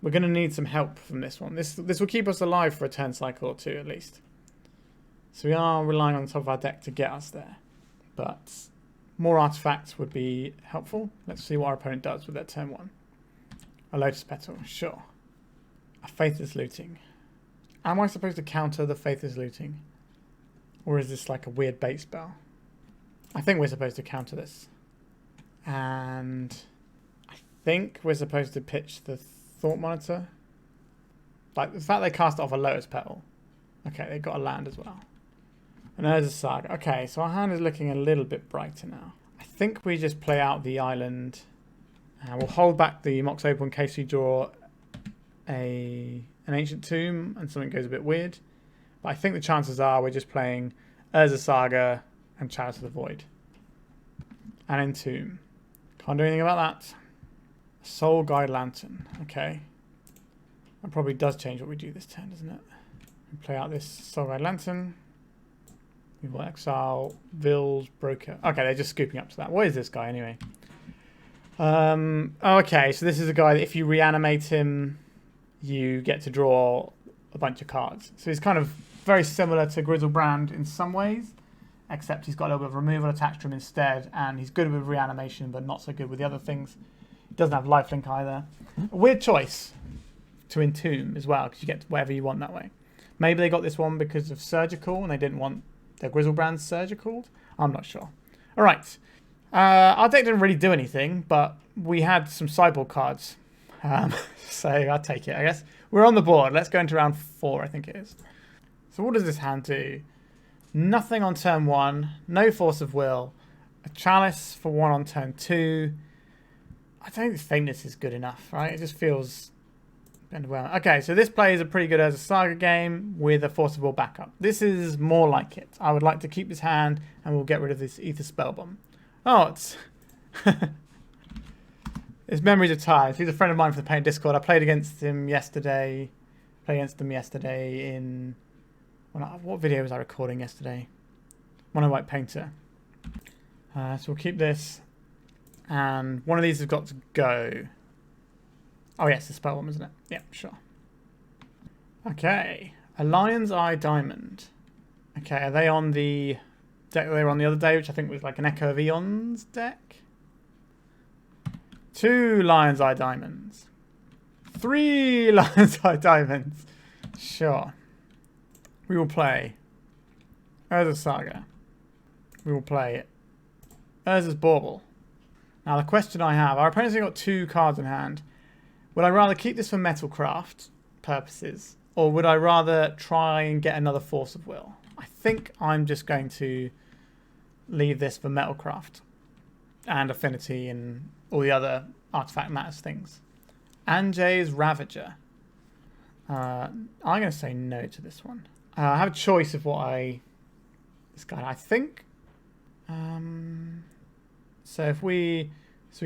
We're going to need some help from this one. This will keep us alive for a turn cycle or 2 at least. So we are relying on the top of our deck to get us there. But more artifacts would be helpful. Let's see what our opponent does with their turn 1. A Lotus Petal, sure. A Faithless Looting. Am I supposed to counter the Faithless Looting? Or is this like a weird bait spell? I think we're supposed to counter this. And I think we're supposed to pitch the Thought Monitor. Like the fact they cast it off a Lotus Petal. Okay, they got a land as well. And there's a Saga. Okay, so our hand is looking a little bit brighter now. I think we just play out the island. And we'll hold back the Mox Opal in case we draw an Ancient Tomb and something goes a bit weird. But I think the chances are we're just playing Urza Saga and Chalice of the Void. And Entomb. Can't do anything about that. Soul Guide Lantern. Okay. That probably does change what we do this turn, doesn't it? We play out this Soul Guide Lantern. We will exile Vill's Broker. Okay, they're just scooping up to that. What is this guy anyway? Okay, so this is a guy that if you reanimate him, you get to draw a bunch of cards. So he's kind of very similar to Grizzlebrand in some ways, except he's got a little bit of removal attached to him instead, and he's good with reanimation, but not so good with the other things. He doesn't have lifelink either. A weird choice to Entomb as well, because you get whatever you want that way. Maybe they got this one because of Surgical, and they didn't want their Grizzlebrand Surgical. I'm not sure. All right. Our deck didn't really do anything, but we had some sideboard cards. So I'll take it, I guess. We're on the board. Let's go into round 4, I think it is. So what does this hand do? Nothing on turn 1. No Force of Will. A Chalice for 1 on turn 2. I don't think this is good enough, right? It just feels... Okay, so this plays a pretty good Urza Saga game with a Force of Will backup. This is more like it. I would like to keep this hand, and we'll get rid of this Aether Spellbomb. Oh, it's... It's Memories of Ties. He's a friend of mine from the Paint Discord. I played against him yesterday. In... What video was I recording yesterday? Mono White Painter. So we'll keep this. And one of these has got to go. Oh, yes, the Spellbomb, isn't it? Yeah, sure. Okay. A Lion's Eye Diamond. Okay, are they on the deck they were on the other day, which I think was like an Echo of Eons deck? 2 Lion's Eye Diamonds. 3 Lion's Eye Diamonds. Sure. We will play Urza Saga. We will play Urza's Bauble. Now the question I have, our opponent's only got 2 cards in hand. Would I rather keep this for Metalcraft purposes, or would I rather try and get another Force of Will? I think I'm just going to leave this for Metalcraft and Affinity and all the other Artifact Matters things. Anjay's Ravager. I'm going to say no to this one. I have a choice of what this guy, I think. So we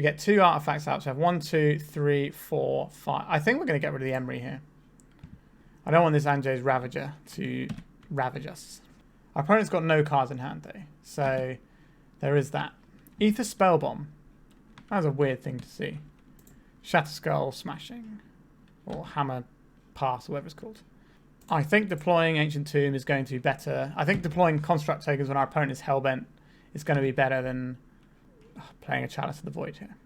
get 2 artifacts out. So I have 1, 2, 3, 4, 5. I think we're going to get rid of the Emry here. I don't want this Anjay's Ravager to ravage us. Our opponent's got no cards in hand though. So there is that. Aether Spellbomb. That was a weird thing to see. Shatterskull Smashing. Or Hammer Pass, or whatever it's called. I think deploying Ancient Tomb is going to be better. I think deploying Construct Tokens when our opponent is Hellbent is going to be better than playing a Chalice of the Void here.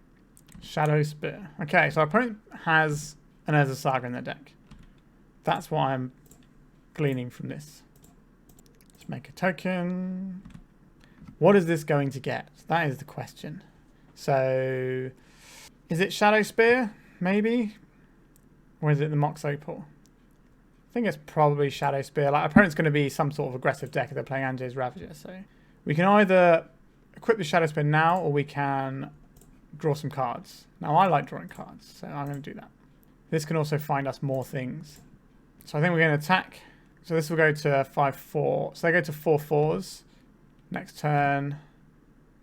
Shadowspear. Okay, so our opponent has an Urza Saga in their deck. That's what I'm gleaning from this. Let's make a token. What is this going to get? That is the question. So, is it Shadowspear? Maybe? Or is it the Mox Opal? I think it's probably Shadowspear. Like, our opponent's going to be some sort of aggressive deck if they're playing Anjay's Ravager. So, we can either equip the Shadowspear now, or we can draw some cards. Now, I like drawing cards, so I'm going to do that. This can also find us more things. So I think we're going to attack. So this will go to 5/4. So they go to 4/4s. Next turn.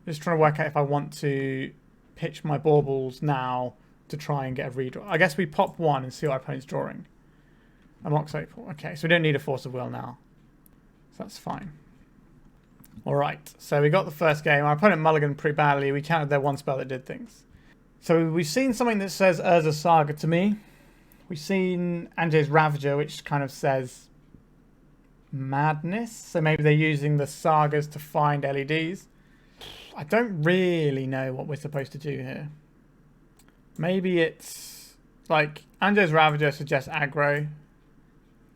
Just trying to work out if I want to pitch my baubles now to try and get a redraw. I guess we pop 1 and see what our opponent's drawing. A Mox Opal. Okay, so we don't need a Force of Will now. So that's fine. Alright, so we got the first game. Our opponent mulliganed pretty badly. We counted their 1 spell that did things. So we've seen something that says Urza Saga to me. We've seen Anjay's Ravager, which kind of says madness. So maybe they're using the sagas to find LEDs. I don't really know what we're supposed to do here. Maybe it's like Anjay's Ravager suggests aggro,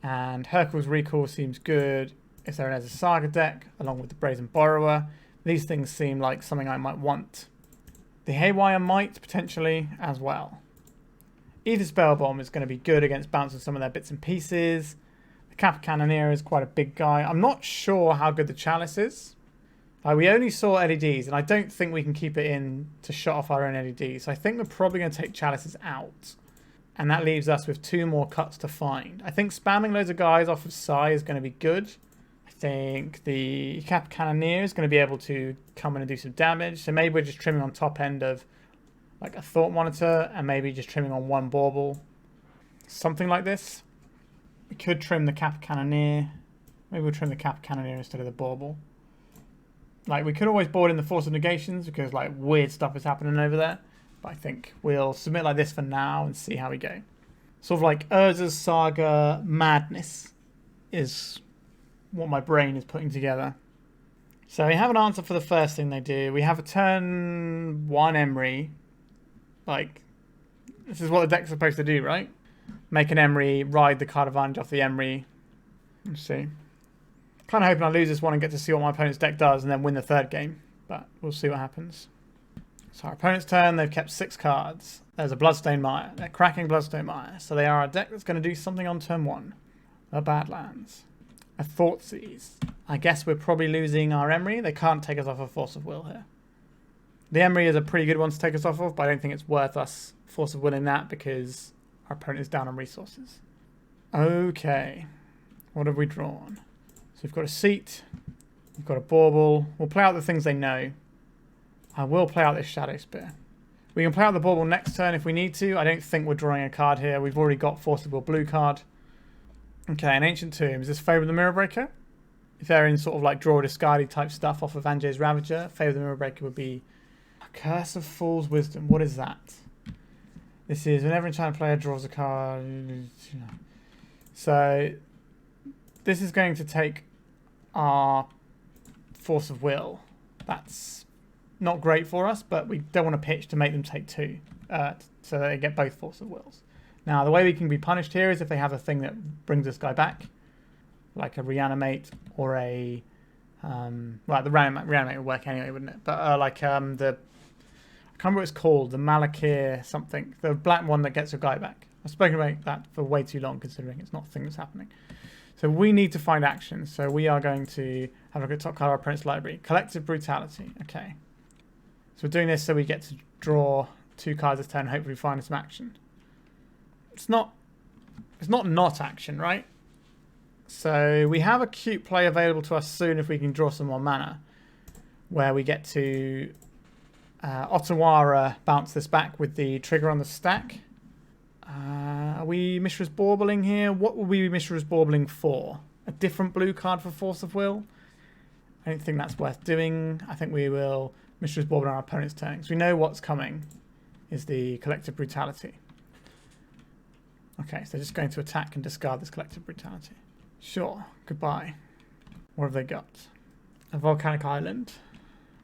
and Hercule's Recall seems good. if they're as a Saga deck, along with the Brazen Borrower. These things seem like something I might want. The Haywire Mite, potentially, as well. Aether Spellbomb is going to be good against bouncing some of their bits and pieces. The Kappa Cannoneer is quite a big guy. I'm not sure how good the Chalice is. We only saw LEDs, and I don't think we can keep it in to shut off our own LEDs. So I think we're probably going to take Chalices out. And that leaves us with 2 more cuts to find. I think spamming loads of guys off of Psy is going to be good. I think the Kappa Cannoneer is going to be able to come in and do some damage. So maybe we're just trimming on top end of like a Thought Monitor and maybe just trimming on 1 Bauble. Something like this. We could trim the Kappa Cannoneer. Maybe we'll trim the Kappa Cannoneer instead of the Bauble. Like, we could always board in the Force of Negations because like weird stuff is happening over there. But I think we'll submit like this for now and see how we go. Sort of like Urza's Saga madness is what my brain is putting together. So we have an answer for the first thing they do. We have a turn 1 Emry. Like, this is what the deck's supposed to do, right? Make an Emry, ride the card advantage off the Emry. Let's see. Kind of hoping I lose this one and get to see what my opponent's deck does and then win the 3rd game. But we'll see what happens. So our opponent's turn, they've kept 6 cards. There's a Bloodstone Mire. They're cracking Bloodstone Mire. So they are a deck that's going to do something on turn 1. The Badlands. A Thoughtseize. I guess we're probably losing our Emry. They can't take us off a Force of Will here. The Emry is a pretty good one to take us off of, but I don't think it's worth us Force of Willing that because our opponent is down on resources. Okay. What have we drawn? So we've got a Seat. We've got a Bauble. We'll play out the things they know. I will play out this Shadowspear. We can play out the Bauble next turn if we need to. I don't think we're drawing a card here. We've already got Force of Will blue card. Okay, an Ancient Tomb. Is this Favour of the Mirror Breaker? If they're in sort of like draw discardy type stuff off of Anjay's Ravager, Favour of the Mirror Breaker would be Curse of Fool's Wisdom. What is that? This is whenever a enchanted player draws a card. So this is going to take our Force of Will. That's not great for us, but we don't want to pitch to make them take 2. So that they get both Force of Wills. Now, the way we can be punished here is if they have a thing that brings this guy back, like a Reanimate or a... well, the Reanimate would work anyway, wouldn't it? But like the... I can't remember what it's called, the Malakir something. The black one that gets a guy back. I've spoken about that for way too long, considering it's not a thing that's happening. So we need to find action. So we are going to have a look at top card of our opponent's library. Collective Brutality. Okay. So we're doing this so we get to draw 2 cards this turn and hopefully find some action. It's not action, right? So we have a cute play available to us soon if we can draw some more mana, where we get to Otawara bounce this back with the trigger on the stack. Are we Mishra's Baubling here? What will we be Mishra's Baubling for? A different blue card for Force of Will? I don't think that's worth doing. I think we will Mishra's Bauble on our opponent's turn. So we know what's coming is the Collective Brutality. Okay, so they're just going to attack and discard this Collective Brutality. Sure, goodbye. What have they got? A Volcanic Island.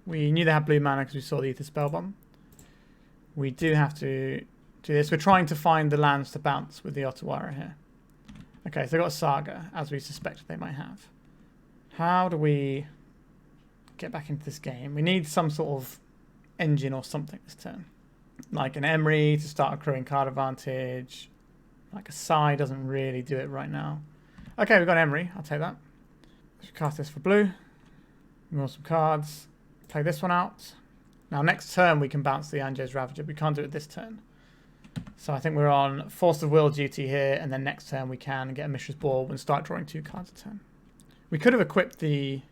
We knew they had blue mana because we saw the Aether Spellbomb. We do have to do this. We're trying to find the lands to bounce with the Otawara here. Okay, so they've got a Saga, as we suspected they might have. How do we get back into this game? We need some sort of engine or something this turn. Like an Emry to start accruing card advantage. Like a Psy doesn't really do it right now. Okay, we've got Emry. I'll take that. Let's cast this for blue. We want some cards. Play this one out. Now next turn we can bounce the Anjay's Ravager. We can't do it this turn. So I think we're on Force of Will duty here, and then next turn we can get a Mishra's Bauble and start drawing 2 cards a turn. We could have equipped the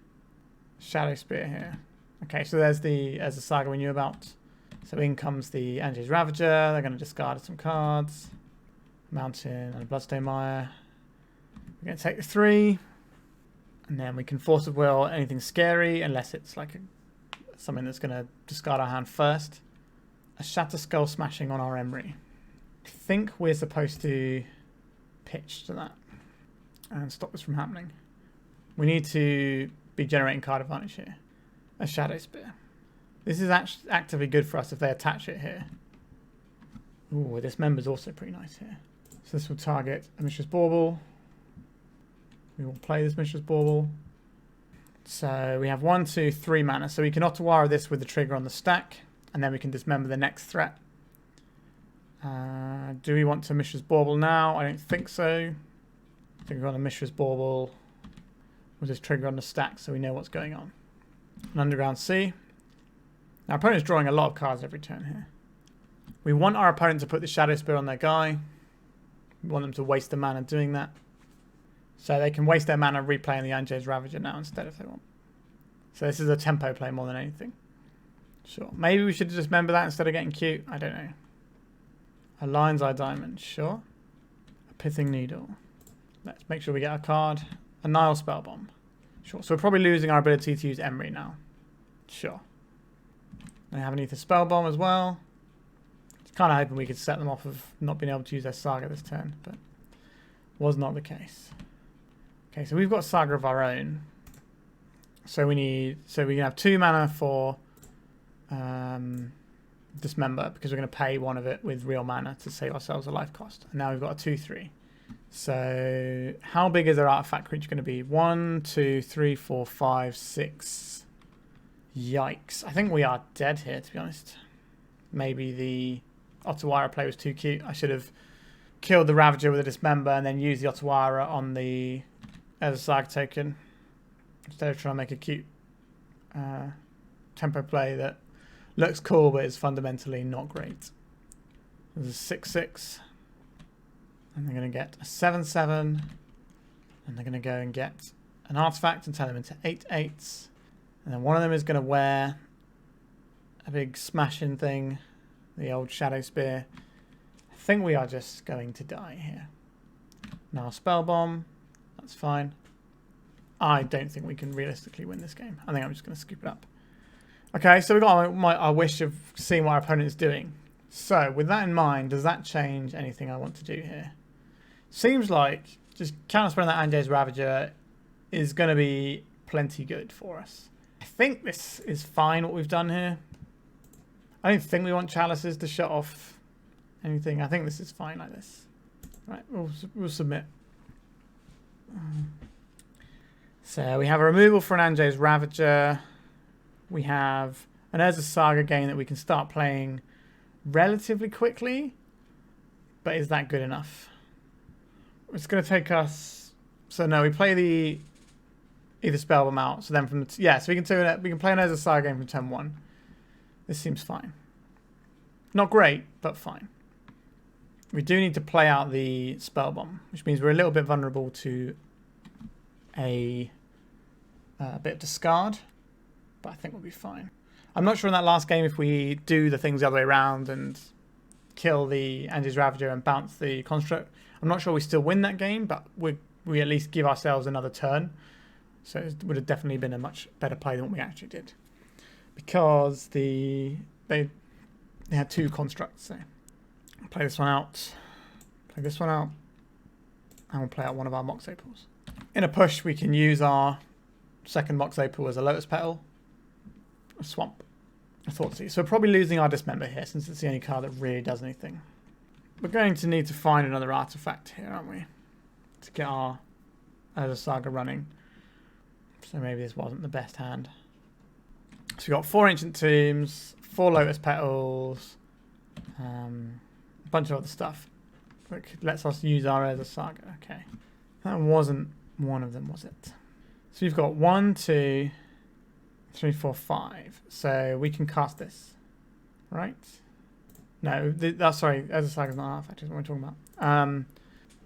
Shadowspear here. Okay, so there's the Saga we knew about. So in comes the Anjay's Ravager. They're going to discard some cards. Mountain and a Bloodstone Mire. We're going to take the 3. And then we can Force of Will anything scary, unless it's like something that's going to discard our hand first. A Shatter Skull Smashing on our Emry. I think we're supposed to pitch to that and stop this from happening. We need to be generating card advantage here. A Shadowspear. This is actually actively good for us if they attach it here. Ooh, this member's also pretty nice here. So this will target a Mishra's Bauble. We will play this Mishra's Bauble. So we have 1, 2, 3 mana. So we can Otawara this with the trigger on the stack, and then we can dismember the next threat. Do we want to Mishra's Bauble now? I don't think so. I think we're on a Mishra's Bauble with this trigger on the stack so we know what's going on. An Underground Sea. Our opponent's drawing a lot of cards every turn here. We want our opponent to put the Shadowspear on their guy. We want them to waste the mana doing that. So they can waste their mana replaying the Anja's Ravager now instead if they want. So this is a tempo play more than anything. Sure. Maybe we should just remember that instead of getting cute. I don't know. A Lion's Eye Diamond. Sure. A Pithing Needle. Let's make sure we get our card. A Nile Spellbomb. Sure. So we're probably losing our ability to use Emry now. Sure. They have an Aether Spellbomb as well. It's kind of hoping we could set them off of not being able to use their Saga this turn, but was not the case. Okay, so we've got Saga of our own. So we can have 2 mana for Dismember because we're going to pay one of it with real mana to save ourselves a life cost. And now we've got a 2/3. So how big is our artifact creature going to be? 1, 2, 3, 4, 5, 6. Yikes. I think we are dead here, to be honest. Maybe the Otawara play was too cute. I should have killed the Ravager with a Dismember and then used the Otawara on the as a Saga token instead of trying to make a cute tempo play that looks cool but is fundamentally not great. There's a 6/6. And they're going to get a 7/7. And they're going to go and get an artifact and turn them into 8/8s. And then one of them is going to wear a big smashing thing, the old Shadowspear. I think we are just going to die here. Now Spellbomb, that's fine. I don't think we can realistically win this game. I think I'm just going to scoop it up. Okay, so we've got our wish of seeing what our opponent is doing. So with that in mind, does that change anything I want to do here? Seems like just counterspelling that Anja's Ravager is going to be plenty good for us. I think this is fine what we've done here. I don't think we want Chalices to shut off anything. I think this is fine like this. Right, we'll submit. So we have a removal for an Anja's Ravager. We have an Urza Saga game that we can start playing relatively quickly. But is that good enough? It's going to take us... So no, we play the Aether Spellbomb out. So then from the... Yeah, so we can play an Urza Saga game from turn 1. This seems fine. Not great, but fine. We do need to play out the Spellbomb, which means we're a little bit vulnerable to a bit of discard, but I think we'll be fine. I'm not sure in that last game if we do the things the other way around and kill the Anja's Ravager and bounce the Construct. I'm not sure we still win that game, but we at least give ourselves another turn. So it would have definitely been a much better play than what we actually did. Because they had 2 constructs. So play this one out, play this one out, and we'll play out one of our Mox Opals. In a push, we can use our second Mox Opal as a Lotus Petal, a Swamp, a Thoughtseize. So we're probably losing our Dismember here since it's the only card that really does anything. We're going to need to find another artifact here, aren't we? To get our Urza Saga running. So maybe this wasn't the best hand. So we've got 4 Ancient Tombs, 4 Lotus Petals, a bunch of other stuff. Which lets us use our Urza Saga. Okay. That wasn't one of them, was it? So we've got 1, 2, 3, 4, 5. So we can cast this. Right? No, that's sorry, Urza Saga's not an artifact, is what we're talking about.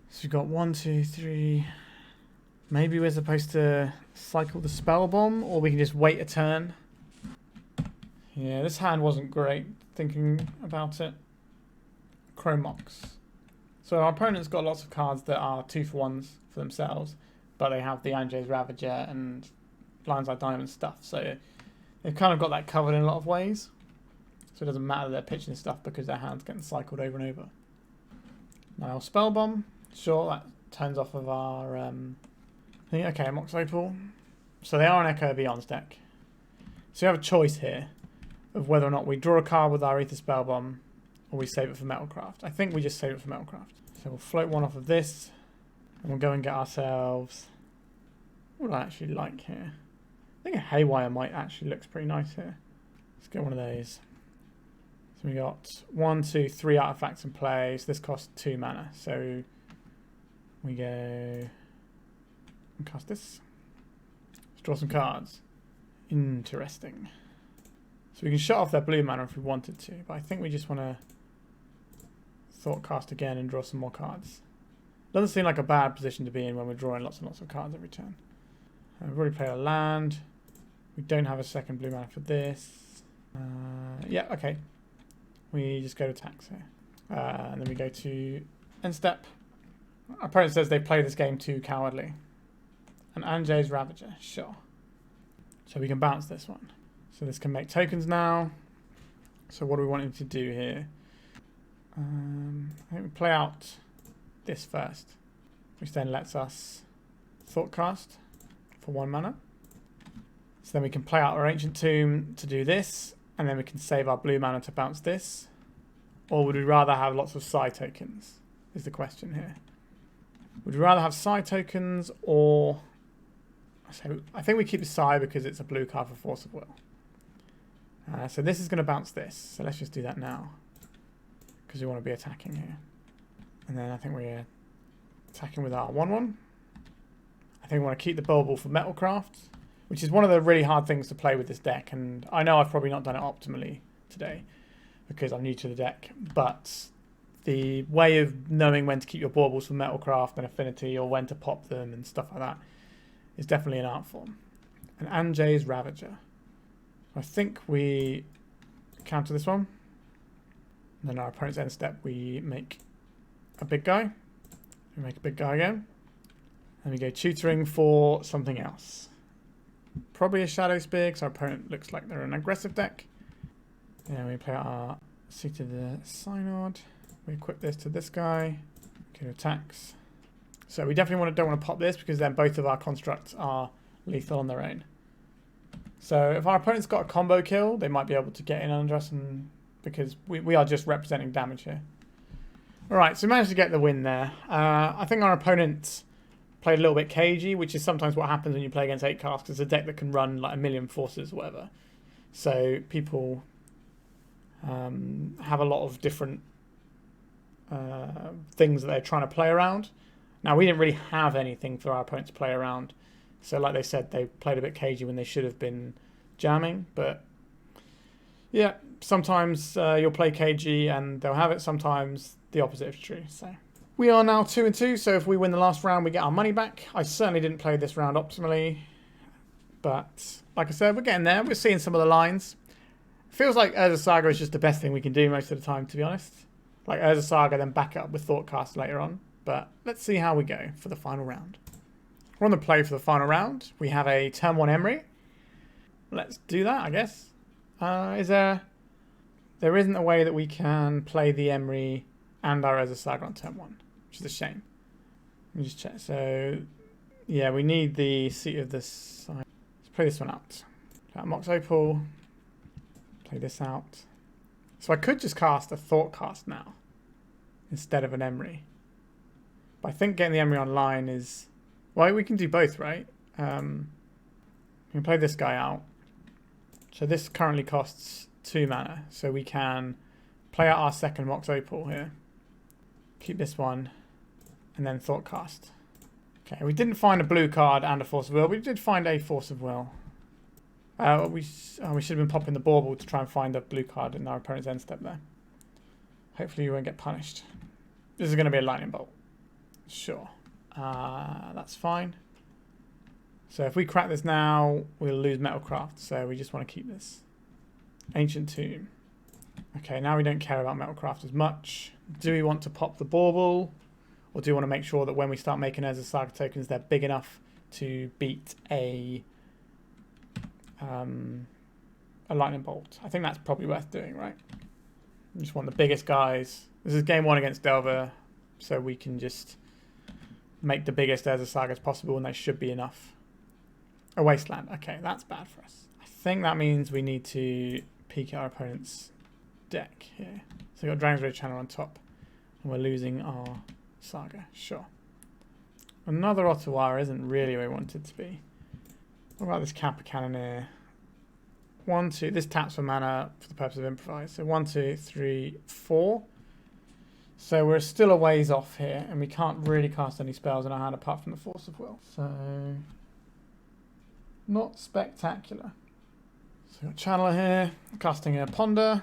So we've got 1, 2, 3. Maybe we're supposed to cycle the Spellbomb, or we can just wait a turn. Yeah, this hand wasn't great, thinking about it. Chromox. So our opponent's got lots of cards that are 2-for-1s for themselves, but they have the Anja's Ravager and Lion's Eye Diamond stuff. So they've kind of got that covered in a lot of ways. So it doesn't matter they're pitching stuff because their hand's getting cycled over and over. Now Spellbomb. Sure, that turns off of our... okay, Mox Opal. So they are an Echo of Eon's deck. So we have a choice here of whether or not we draw a card with our Aether Spellbomb or we save it for Metalcraft. I think we just save it for Metalcraft. So we'll float one off of this and we'll go and get ourselves... What do I actually like here? think a Haywire Mite actually looks pretty nice here. Let's get one of those. So we got 1, 2, 3 artifacts in play. So this costs 2 mana. So we go and cast this. Let's draw some cards. Interesting. So we can shut off their blue mana if we wanted to, but I think we just want to Thoughtcast again and draw some more cards. Doesn't seem like a bad position to be in when we're drawing lots and lots of cards every turn. We've already played a land. We don't have a second blue mana for this. Yeah, okay. We just go to attacks here. And then we go to end step. Our opponent says they play this game too cowardly. And Anjay's Ravager, sure. So we can bounce this one. So this can make tokens now. So what do we want him to do here? I think we play out this first, which then lets us Thoughtcast for 1 mana. So then we can play out our Ancient Tomb to do this, and then we can save our blue mana to bounce this. Or would we rather have lots of Psi tokens, is the question here. Would we rather have Psi tokens, or... So I think we keep the Psi because it's a blue card for Force of Will. So this is going to bounce this, so let's just do that now. Because we want to be attacking here. And then I think we're attacking with our 1/1. I think we want to keep the Bauble for Metalcraft, which is one of the really hard things to play with this deck. And I know I've probably not done it optimally today because I'm new to the deck. But the way of knowing when to keep your Baubles for Metalcraft and Affinity, or when to pop them and stuff like that, is definitely an art form. And Anjay's Ravager. I think we counter this one. And then our opponent's end step, we make a big guy. We make a big guy again. And we go tutoring for something else. Probably a Shadowspear, because our opponent looks like they're an aggressive deck. And we play our Seated Synod. We equip this to this guy. Go to attacks. So we definitely don't want to pop this, because then both of our constructs are lethal on their own. So if our opponent's got a combo kill, they might be able to get in under us, and because we are just representing damage here. Alright, so we managed to get the win there. I think our opponent played a little bit cagey, which is sometimes what happens when you play against 8-cast. It's a deck that can run like 1,000,000 forces or whatever. So people have a lot of different things that they're trying to play around. Now, we didn't really have anything for our opponent to play around. So like they said, they played a bit cagey when they should have been jamming. But yeah, sometimes you'll play cagey and they'll have it. Sometimes the opposite is true. So we are now 2-2. So if we win the last round, we get our money back. I certainly didn't play this round optimally. But like I said, we're getting there. We're seeing some of the lines. Feels like Urza Saga is just the best thing we can do most of the time, to be honest. Like Urza Saga, then back it up with Thoughtcast later on. But let's see how we go for the final round. We're on the play for the final round. We have a turn 1 Emry. Let's do that, I guess. There isn't a way that we can play the Emry and our Urza Saga on turn 1, which is a shame. Let me just check. So, yeah, we need the seat of this side. Let's play this one out. Mox Opal. Play this out. So I could just cast a Thoughtcast now instead of an Emry. But I think getting the Emry online is... Well, we can do both, right? We can play this guy out. So this currently costs 2 mana. So we can play out our second Mox Opal here. Keep this one. And then Thoughtcast. Okay, we didn't find a blue card and a Force of Will. We did find a Force of Will. We should have been popping the Bauble to try and find a blue card in our opponent's end step there. Hopefully you won't get punished. This is going to be a lightning bolt. Sure. That's fine. So if we crack this now, we'll lose Metalcraft. So we just want to keep this. Ancient Tomb. Okay, now we don't care about Metalcraft as much. Do we want to pop the Bauble? Or do we want to make sure that when we start making Urza Saga tokens, they're big enough to beat a lightning bolt? I think that's probably worth doing, right? We just want the biggest guys. This is game 1 against Delver, so we can just make the biggest Urza Sagas possible, and they should be enough. A Wasteland. Okay, that's bad for us. I think that means we need to peek at our opponent's deck here. So we've got Dragon's Rage Channel on top, and we're losing our Saga. Sure. Another Otawara isn't really where we want it to be. What about this Kappa Cannoneer? 1, 2. This taps for mana for the purpose of improvise. So 1, 2, 3, 4. So we're still a ways off here, and we can't really cast any spells in our hand apart from the Force of Will. So not spectacular. So we've got Channeler here, casting a Ponder.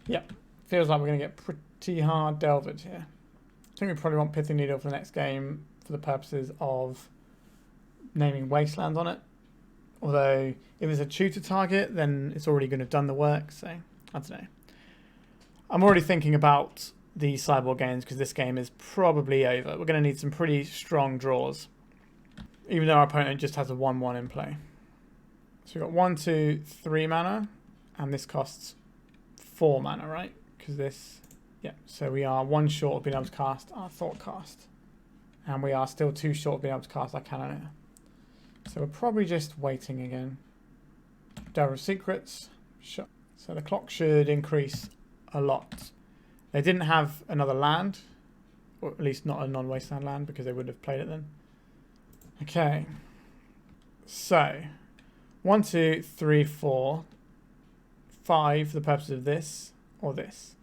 Yep, feels like we're going to get pretty hard delvered here. I think we probably want Pithing Needle for the next game for the purposes of naming Wastelands on it. Although, if it's a tutor target, then it's already going to have done the work, so I don't know. I'm already thinking about the sideboard games because this game is probably over. We're going to need some pretty strong draws, even though our opponent just has a 1-1 in play. So we've got 1, 2, 3 mana, and this costs 4 mana, right? Because this, yeah, so we are 1 short of being able to cast our Thoughtcast, and we are still 2 short of being able to cast our Canoneer. So we're probably just waiting again. Delver of Secrets. Sure. So the clock should increase a lot. They didn't have another land, or at least not a non-wasteland land, because they would have played it then. Okay. So 1, 2, 3, 4, 5 for the purpose of this or this.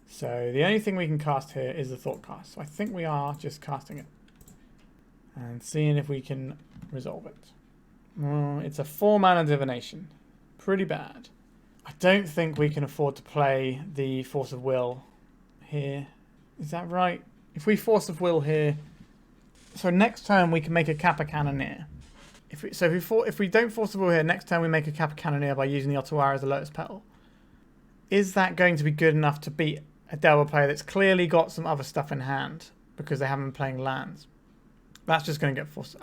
So the only thing we can cast here is the Thoughtcast. So I think we are just casting it and seeing if we can resolve it. It's a 4 mana divination. Pretty bad. I don't think we can afford to play the Force of Will here. Is that right? If we Force of Will here, so next turn we can make a Kappa Cannoneer. If we don't Force of Will here, next turn we make a Kappa Cannoneer by using the Otawara as a Lotus Petal. Is that going to be good enough to beat a Delver player that's clearly got some other stuff in hand because they haven't been playing lands? That's just going to get forced.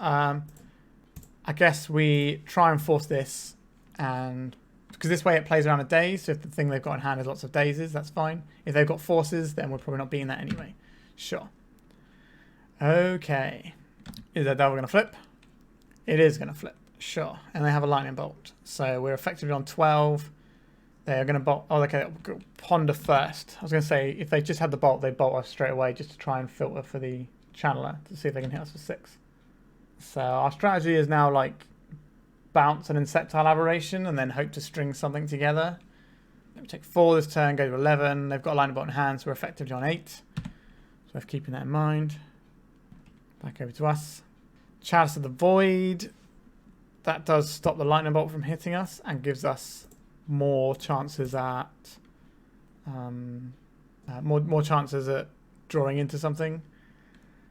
I guess we try and force this, and because this way it plays around a daze, so if the thing they've got in hand is lots of dazes, that's fine. If they've got forces, then we're probably not beating that anyway. Sure. Okay. Is that Delver going to flip? It is going to flip. Sure. And they have a lightning bolt. So we're effectively on 12. They are going to bolt. Oh, okay. Ponder first. I was going to say, if they just had the bolt, they'd bolt us straight away just to try and filter for the Channeler to see if they can hit us for 6. So our strategy is now like bounce an Insectile Aberration and then hope to string something together. We take 4 this turn, go to 11. They've got a lightning bolt in hand, so we're effectively on 8. So worth keeping that in mind. Back over to us. Chalice of the Void. That does stop the lightning bolt from hitting us and gives us more chances at more chances at drawing into something.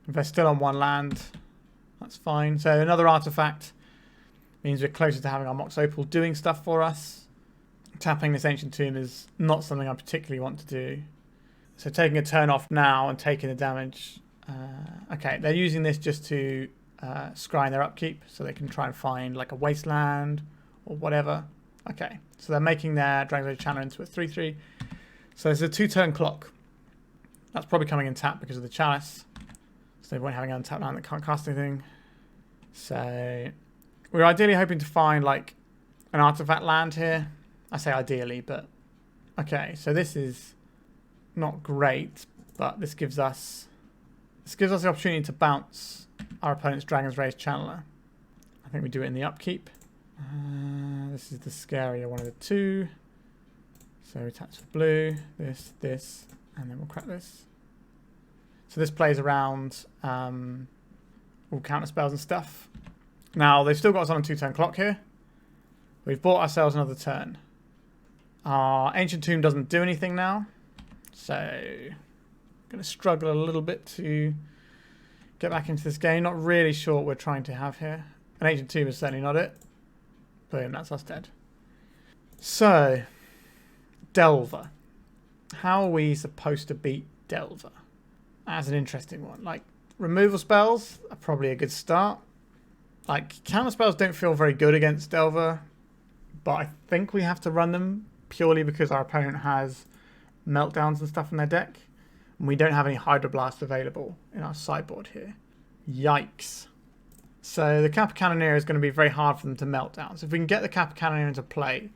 If they're still on 1 land, that's fine. So another artifact means we're closer to having our Mox Opal doing stuff for us. Tapping this Ancient Tomb is not something I particularly want to do. So taking a turn off now and taking the damage. Okay, they're using this just to scry their upkeep so they can try and find like a wasteland or whatever. Okay, so they're making their Dragon's Channel into a 3-3. So there's a 2-turn clock. That's probably coming in tap because of the Chalice. So they won't have an untapped land that can't cast anything. So we're ideally hoping to find like an artifact land here. I say ideally, but okay. So this is not great, but this gives us the opportunity to bounce our opponent's Dragon's Rage Channeler. I think we do it in the upkeep. This is the scarier one of the 2. So we tap for blue, this, and then we'll crack this. So this plays around all counter spells and stuff. Now, they've still got us on a 2-turn clock here. We've bought ourselves another turn. Our Ancient Tomb doesn't do anything now. So, going to struggle a little bit to get back into this game. Not really sure what we're trying to have here. An Ancient Tomb is certainly not it. Boom, that's us dead. So, Delver. How are we supposed to beat Delver? That's an interesting one. Like, removal spells are probably a good start. Like, counter spells don't feel very good against Delver, but I think we have to run them purely because our opponent has meltdowns and stuff in their deck. And we don't have any Hydroblast available in our sideboard here. Yikes. So the Kappa Cannoneer is going to be very hard for them to melt down. So if we can get the Kappa Cannoneer into play,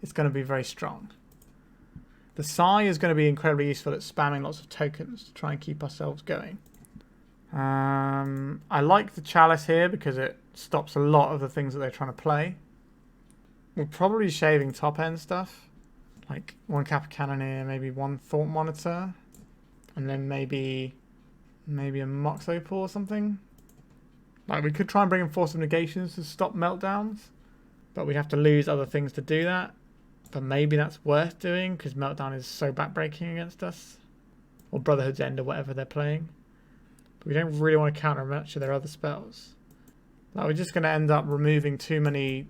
it's going to be very strong. The Sai is going to be incredibly useful at spamming lots of tokens to try and keep ourselves going. I like the Chalice here because it stops a lot of the things that they're trying to play. We're probably shaving top end stuff. Like one Kappa Cannoneer, maybe one Thought Monitor. And then maybe a Mox Opal or something. Like we could try and bring in Force of Negations to stop meltdowns. But we'd have to lose other things to do that. But maybe that's worth doing because meltdown is so backbreaking against us. Or Brotherhood's End or whatever they're playing. But we don't really want to counter much of their other spells. Like we're just going to end up removing too many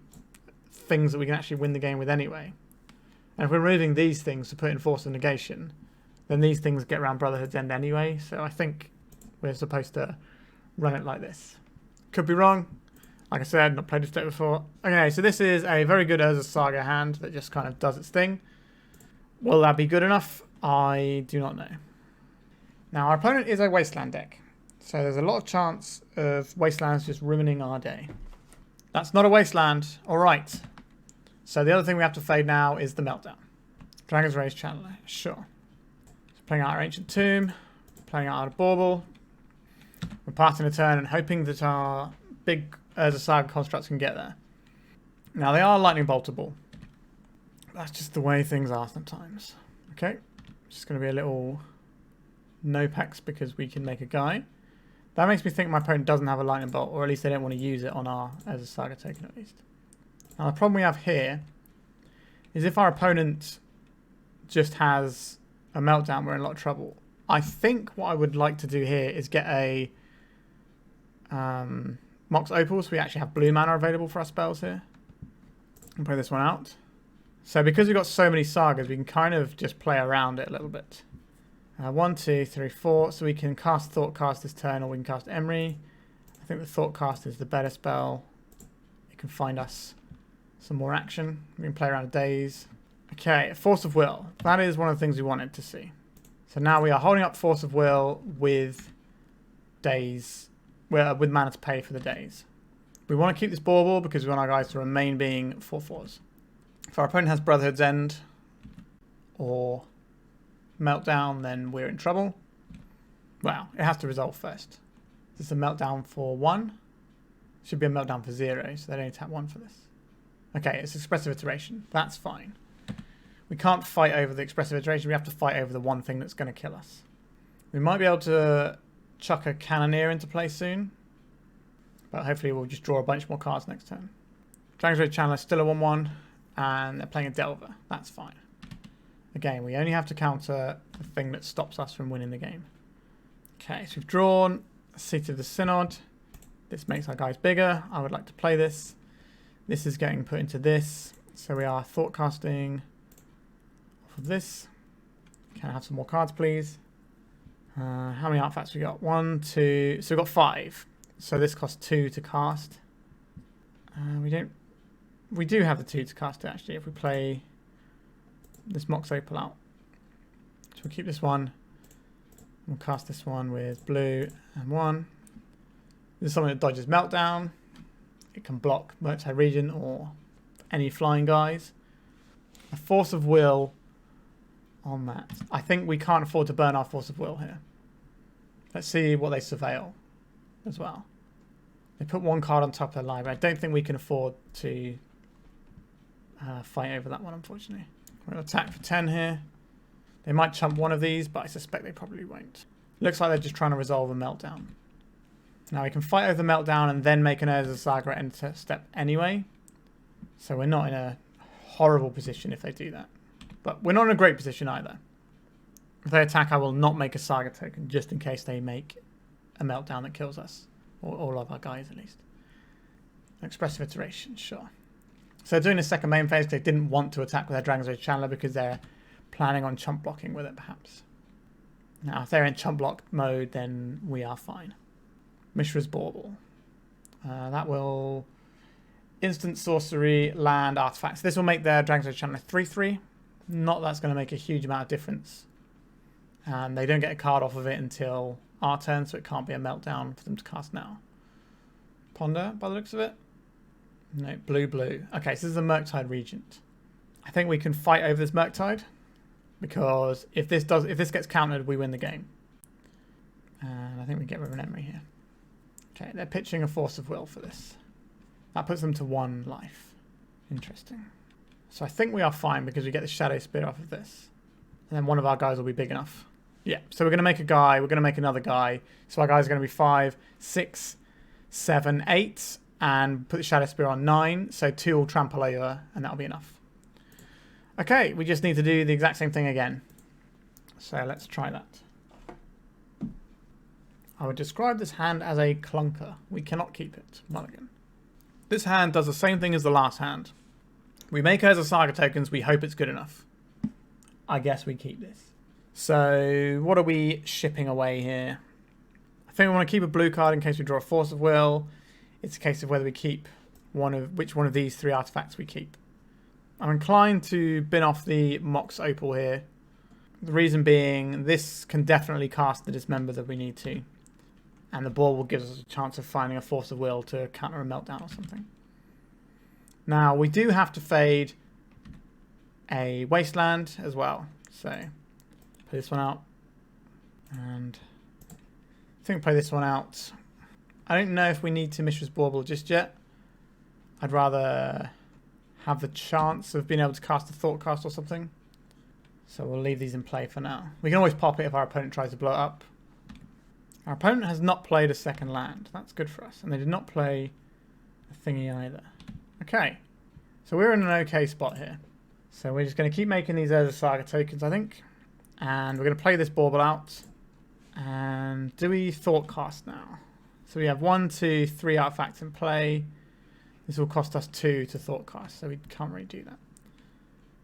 things that we can actually win the game with anyway. And if we're removing these things to put in Force of Negation, then these things get around Brotherhood's End anyway. So I think we're supposed to run it like this. Could be wrong. Like I said, not played this deck before. Okay, so this is a very good Urza Saga hand that just kind of does its thing. Will that be good enough? I do not know. Now, our opponent is a Wasteland deck. So there's a lot of chance of Wastelands just ruining our day. That's not a Wasteland. All right. So the other thing we have to fade now is the Meltdown. Dragon's Rage Channeler. Sure. So playing out our Ancient Tomb. Playing out our Bauble. We're passing a turn and hoping that our big Urza Saga constructs can get there. Now, they are lightning boltable. That's just the way things are sometimes. Okay. Just going to be a little no packs because we can make a guy. That makes me think my opponent doesn't have a lightning bolt, or at least they don't want to use it on our Urza Saga token at least. Now, the problem we have here is if our opponent just has a meltdown, we're in a lot of trouble. I think what I would like to do here is get a Mox Opal, so we actually have blue mana available for our spells here. And play this one out. So because we've got so many sagas, we can kind of just play around it a little bit. 1, 2, 3, 4. So we can cast Thoughtcast this turn, or we can cast Emry. I think the Thoughtcast is the better spell. It can find us some more action. We can play around a Daze. Okay, Force of Will. That is one of the things we wanted to see. So now we are holding up Force of Will with Daze, with mana to pay for the Daze. We want to keep this Bauble because we want our guys to remain being 4/4s. If our opponent has Brotherhood's End or Meltdown, then we're in trouble. Well, it has to resolve first. This is a Meltdown for 1. Should be a Meltdown for 0, so they only tap 1 for this. Okay, it's Expressive Iteration. That's fine. We can't fight over the Expressive Iteration. We have to fight over the one thing that's going to kill us. We might be able to chuck a Canoneer into play soon. But hopefully we'll just draw a bunch more cards next turn. Dragon's Rage Channeler is still a 1/1. And they're playing a Delver. That's fine. Again, we only have to counter the thing that stops us from winning the game. Okay, so we've drawn a Seat of the Synod. This makes our guys bigger. I would like to play this. This is getting put into this. So we are Thoughtcasting off of this. Can I have some more cards, please? How many artifacts we got? 1, 2. So we've got 5. So this costs 2 to cast. We do have the 2 to cast it, actually, if we play this Mox Opal out. So we'll keep this one. We'll cast this one with blue and 1. This is something that dodges Meltdown. It can block multi-region or any flying guys. A Force of Will on that. I think we can't afford to burn our Force of Will here. Let's see what they surveil as well. They put 1 card on top of their library. I don't think we can afford to fight over that one, unfortunately. We're going to attack for 10 here. They might chump one of these, but I suspect they probably won't. Looks like they're just trying to resolve a Meltdown. Now we can fight over the Meltdown and then make an Urza Saga at end step anyway. So we're not in a horrible position if they do that. But we're not in a great position either. If they attack, I will not make a Saga token, just in case they make a Meltdown that kills us. Or all of our guys, at least. Expressive Iteration, sure. So they're doing a second main phase because they didn't want to attack with their Dragon's Rage Channeler because they're planning on chump blocking with it, perhaps. Now, if they're in chump block mode, then we are fine. Mishra's Bauble. That will instant sorcery, land, artifacts. This will make their Dragon's Rage Channeler 3/3. Not that that's going to make a huge amount of difference. And they don't get a card off of it until our turn, so it can't be a Meltdown for them to cast now. Ponder, by the looks of it. No, blue. Okay, so this is a Murktide Regent. I think we can fight over this Murktide because if this gets countered, we win the game. And I think we get rid of an Emry here. Okay, they're pitching a Force of Will for this. That puts them to 1 life. Interesting. So I think we are fine because we get the Shadowspear off of this. And then one of our guys will be big enough. Yeah, so we're going to make a guy. We're going to make another guy. So our guys are going to be 5, 6, 7, 8. And put the Shadowspear on 9. So 2 will trample over and that'll be enough. Okay, we just need to do the exact same thing again. So let's try that. I would describe this hand as a clunker. We cannot keep it. Mulligan. This hand does the same thing as the last hand. We make her as a Saga tokens. We hope it's good enough. I guess we keep this. So what are we shipping away here? I think we want to keep a blue card in case we draw a Force of Will. It's a case of whether we keep which one of these 3 artifacts we keep. I'm inclined to bin off the Mox Opal here. The reason being, this can definitely cast the Dismember that we need to. And the Bauble gives us a chance of finding a Force of Will to counter a Meltdown or something. Now, we do have to fade a Wasteland as well. So, play this one out. And I think play this one out. I don't know if we need to Mishra's Bauble just yet. I'd rather have the chance of being able to cast a Thoughtcast or something. So we'll leave these in play for now. We can always pop it if our opponent tries to blow it up. Our opponent has not played a second land. That's good for us. And they did not play a thingy either. Okay. So we're in an okay spot here. So we're just going to keep making these Urza Saga tokens, I think. And we're going to play this Bauble out. And do we Thoughtcast now? So we have 1, 2, 3 artifacts in play. This will cost us 2 to Thoughtcast, so we can't really do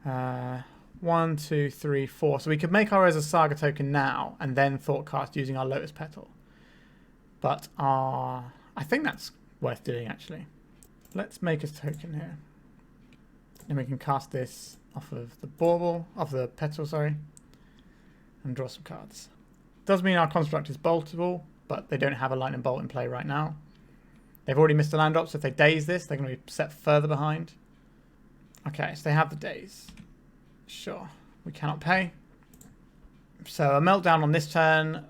that. 1, 2, 3, 4. So we could make our Urza Saga token now and then Thoughtcast using our Lotus Petal. But I think that's worth doing, actually. Let's make a token here. And we can cast this off of the Bauble, off the Petal, sorry, and draw some cards. Does mean our construct is boltable, but they don't have a Lightning Bolt in play right now. They've already missed a land drop, so if they daze this, they're going to be set further behind. Okay, so they have the daze. Sure, we cannot pay. So a Meltdown on this turn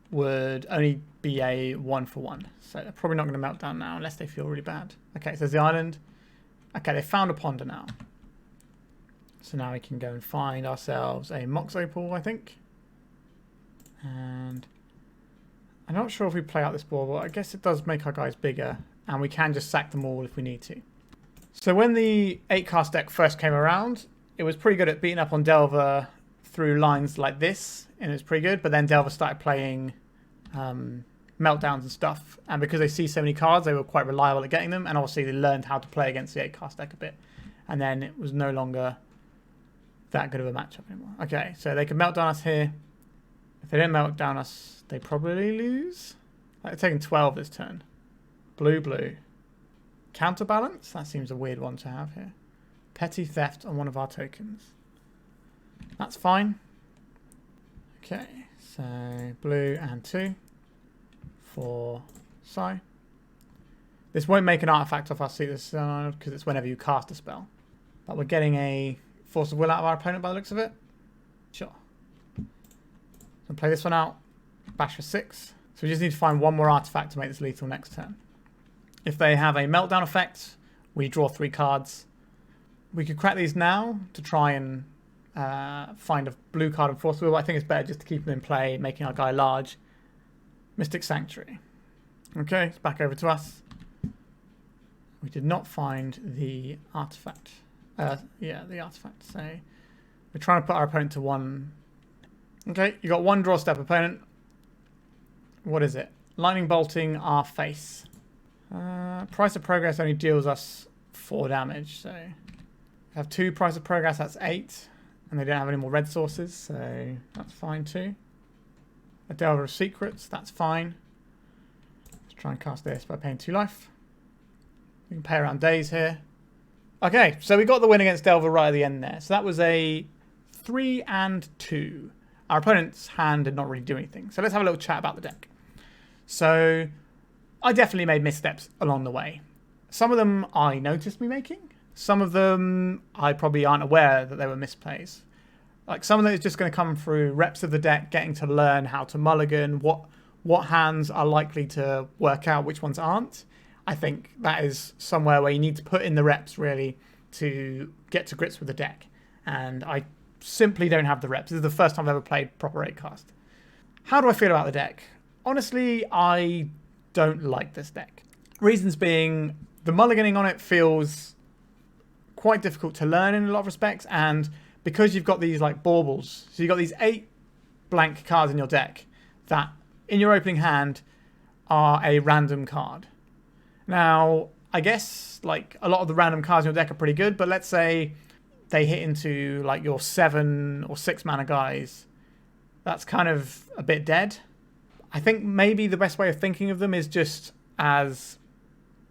would only be a 1-for-1. So they're probably not going to melt down now unless they feel really bad. Okay, so there's the island. Okay, they found a ponder now. So now we can go and find ourselves a Mox Opal, I think. And I'm not sure if we play out this Bauble. I guess it does make our guys bigger. And we can just sack them all if we need to. So when the 8-cast deck first came around, it was pretty good at beating up on Delver through lines like this. And it was pretty good. But then Delver started playing Meltdowns and stuff. And because they see so many cards, they were quite reliable at getting them. And obviously they learned how to play against the 8-cast deck a bit. And then it was no longer that good of a matchup anymore. Okay, so they can Meltdown us here. If they don't Meltdown us, they probably lose. Like they're taking 12 this turn. Blue, blue. Counterbalance? That seems a weird one to have here. Petty theft on one of our tokens. That's fine. Okay, so blue and 2 for Psy. This won't make an artifact off our Synod because it's whenever you cast a spell. But we're getting a Force of Will out of our opponent by the looks of it. Sure. So play this one out. Bash for 6. So we just need to find one more artifact to make this lethal next turn. If they have a Meltdown effect, we draw 3 cards. We could crack these now to try and find a blue card and Force of Will. I think it's better just to keep them in play, making our guy large. Mystic Sanctuary. Okay, it's back over to us. We did not find the artifact. Yeah, the artifact. So we're trying to put our opponent to 1. Okay, you got 1 draw step opponent. What is it? Lightning bolting our face. Price of Progress only deals us 4 damage. So we have 2 Price of Progress, that's 8. And they don't have any more red sources, so that's fine too. A Delver of Secrets, that's fine. Let's try and cast this by paying 2 life. We can pay around days here. Okay, so we got the win against Delver right at the end there. So that was a 3 and 2. Our opponent's hand did not really do anything. So let's have a little chat about the deck. So I definitely made missteps along the way. Some of them I noticed me making. Some of them I probably aren't aware that they were misplays. Like some of them is just going to come through reps of the deck, getting to learn how to mulligan, what hands are likely to work out, which ones aren't. I think that is somewhere where you need to put in the reps really to get to grips with the deck. And I simply don't have the reps. This is the first time I've ever played proper 8cast. How do I feel about the deck? Honestly, I don't like this deck. Reasons being, the mulliganing on it feels quite difficult to learn in a lot of respects, and because you've got these like baubles, so you've got these 8 blank cards in your deck that in your opening hand are a random card. Now, I guess like a lot of the random cards in your deck are pretty good, but let's say they hit into like your 7 or 6 mana guys. That's kind of a bit dead. I think maybe the best way of thinking of them is just as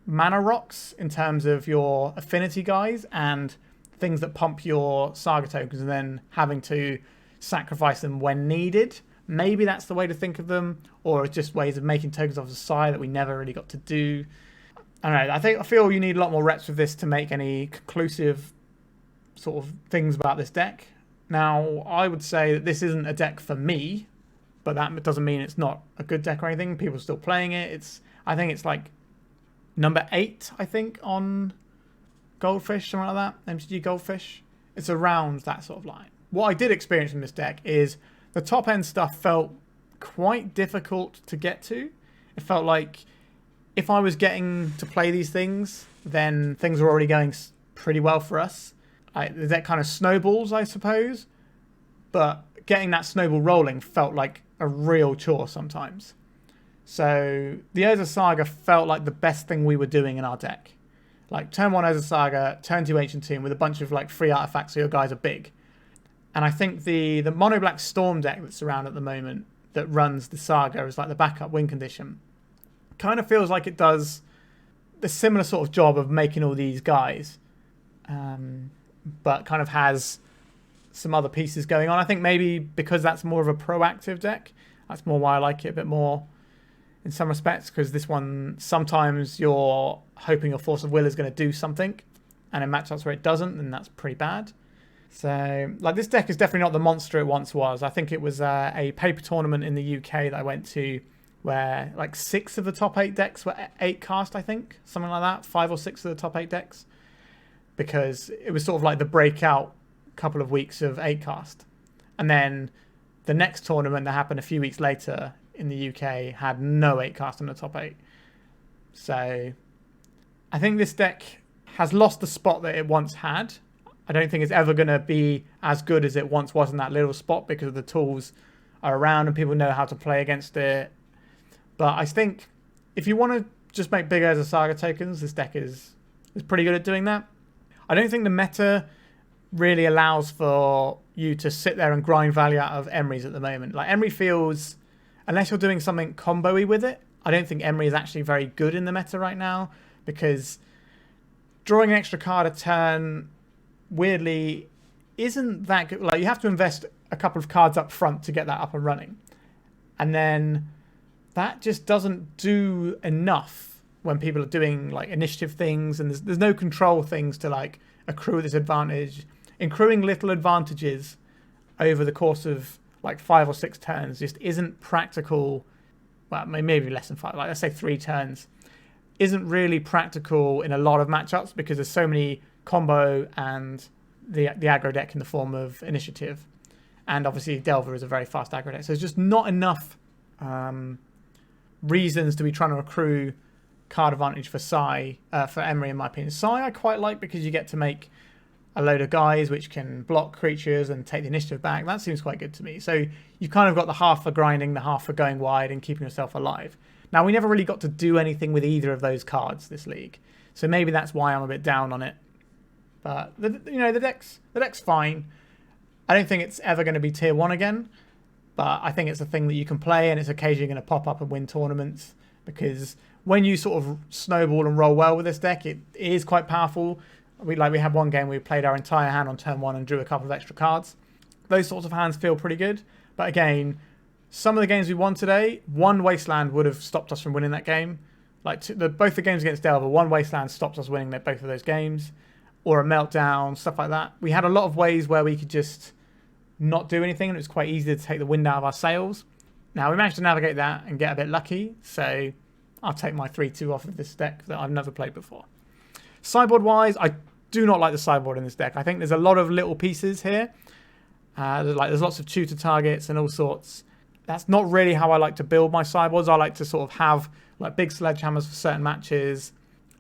mana rocks in terms of your affinity guys and things that pump your Saga tokens and then having to sacrifice them when needed. Maybe that's the way to think of them, or it's just ways of making tokens off the side that we never really got to do. I don't know. I feel you need a lot more reps with this to make any conclusive sort of things about this deck. Now, I would say that this isn't a deck for me, but that doesn't mean it's not a good deck or anything. People are still playing it. I think it's like number 8, I think, on Goldfish, something like that. MTG Goldfish. It's around that sort of line. What I did experience in this deck is the top end stuff felt quite difficult to get to. It felt like if I was getting to play these things, then things were already going pretty well for us. The deck kind of snowballs, I suppose, but getting that snowball rolling felt like a real chore sometimes. So the Urza Saga felt like the best thing we were doing in our deck. Like turn 1 Urza Saga, turn 2 Ancient Tomb with a bunch of like free artifacts so your guys are big. And I think the mono black Storm deck that's around at the moment that runs the Saga as like the backup win condition kind of feels like it does the similar sort of job of making all these guys, but kind of has some other pieces going on. I think maybe because that's more of a proactive deck, that's more why I like it a bit more in some respects, because this one, sometimes you're hoping your Force of Will is going to do something, and in matchups where it doesn't, then that's pretty bad. So, like, this deck is definitely not the monster it once was. I think it was a paper tournament in the UK that I went to where, like, 6 of the top 8 decks were 8cast, I think. Something like that. 5 or 6 of the top 8 decks. Because it was sort of like the breakout couple of weeks of 8cast. And then the next tournament that happened a few weeks later in the UK had no 8cast in the top 8. So, I think this deck has lost the spot that it once had. I don't think it's ever going to be as good as it once was in that little spot because the tools are around and people know how to play against it. But I think if you want to just make big Urza Saga tokens, this deck is pretty good at doing that. I don't think the meta really allows for you to sit there and grind value out of Emrys at the moment. Like, Emry feels, unless you're doing something combo-y with it, I don't think Emry is actually very good in the meta right now, because drawing an extra card a turn weirdly isn't that good. Like, you have to invest a couple of cards up front to get that up and running, and then that just doesn't do enough when people are doing like initiative things, and there's no control things to like accrue this advantage. Accruing little advantages over the course of like 5 or 6 turns just isn't practical. Well, maybe less than 5, like let's say 3 turns, isn't really practical in a lot of matchups because there's so many combo and the aggro deck in the form of initiative, and obviously Delver is a very fast aggro deck, so there's just not enough reasons to be trying to accrue card advantage for Emry, in my opinion. I quite like because you get to make a load of guys which can block creatures and take the initiative back. That seems quite good to me. So you've kind of got the half for grinding, the half for going wide and keeping yourself alive. Now, we never really got to do anything with either of those cards this league, so maybe that's why I'm a bit down on it. But the deck's fine. I don't think it's ever going to be tier 1 again, but I think it's a thing that you can play, and it's occasionally going to pop up and win tournaments, because when you sort of snowball and roll well with this deck, it is quite powerful. We had one game where we played our entire hand on turn 1 and drew a couple of extra cards. Those sorts of hands feel pretty good. But again, some of the games we won today, one Wasteland would have stopped us from winning that game. Like both the games against Delver, one Wasteland stopped us winning both of those games. Or a Meltdown, stuff like that. We had a lot of ways where we could just not do anything, and it was quite easy to take the wind out of our sails. Now, we managed to navigate that and get a bit lucky, so I'll take my 3-2 off of this deck that I've never played before. Sideboard-wise, I do not like the sideboard in this deck. I think there's a lot of little pieces here. There's lots of tutor targets and all sorts. That's not really how I like to build my sideboards. I like to sort of have like big sledgehammers for certain matches.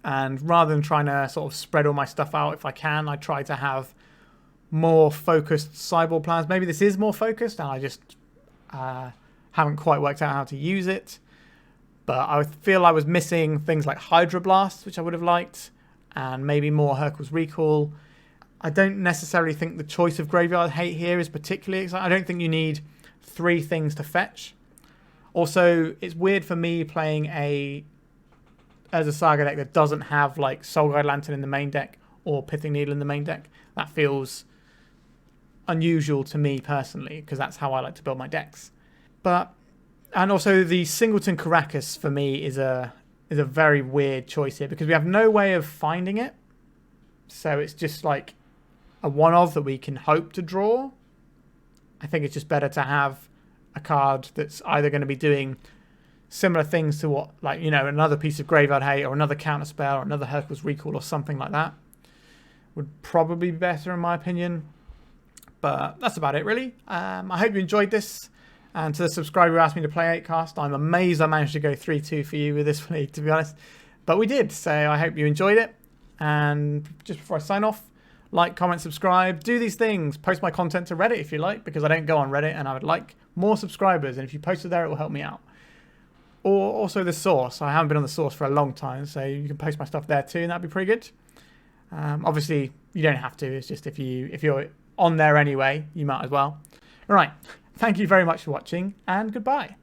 And rather than trying to sort of spread all my stuff out, if I can, I try to have more focused sideboard plans. Maybe this is more focused and I just haven't quite worked out how to use it. But I feel I was missing things like Hydra Blast, which I would have liked, and maybe more Hurkyl's Recall. I don't necessarily think the choice of Graveyard Hate here is particularly exciting. I don't think you need 3 things to fetch. Also, it's weird for me playing as a Saga deck that doesn't have like Soul Guide Lantern in the main deck or Pithing Needle in the main deck. That feels unusual to me personally, because that's how I like to build my decks. And also the Singleton Caracas for me is a very weird choice here, because we have no way of finding it. So it's just like a one-of that we can hope to draw. I think it's just better to have a card that's either going to be doing similar things to what, like, you know, another piece of Graveyard Hate or another Counterspell or another Hurkyl's Recall or something like that. Would probably be better in my opinion. But that's about it really. I hope you enjoyed this. And to the subscriber who asked me to play 8cast, I'm amazed I managed to go 3-2 for you with this league, to be honest. But we did, so I hope you enjoyed it. And just before I sign off, like, comment, subscribe, do these things. Post my content to Reddit if you like, because I don't go on Reddit and I would like more subscribers. And if you post it there, it will help me out. Or also the source. I haven't been on the source for a long time, so you can post my stuff there too, and that'd be pretty good. Obviously, you don't have to. It's just if you're on there anyway, you might as well. All right. Thank you very much for watching, and goodbye.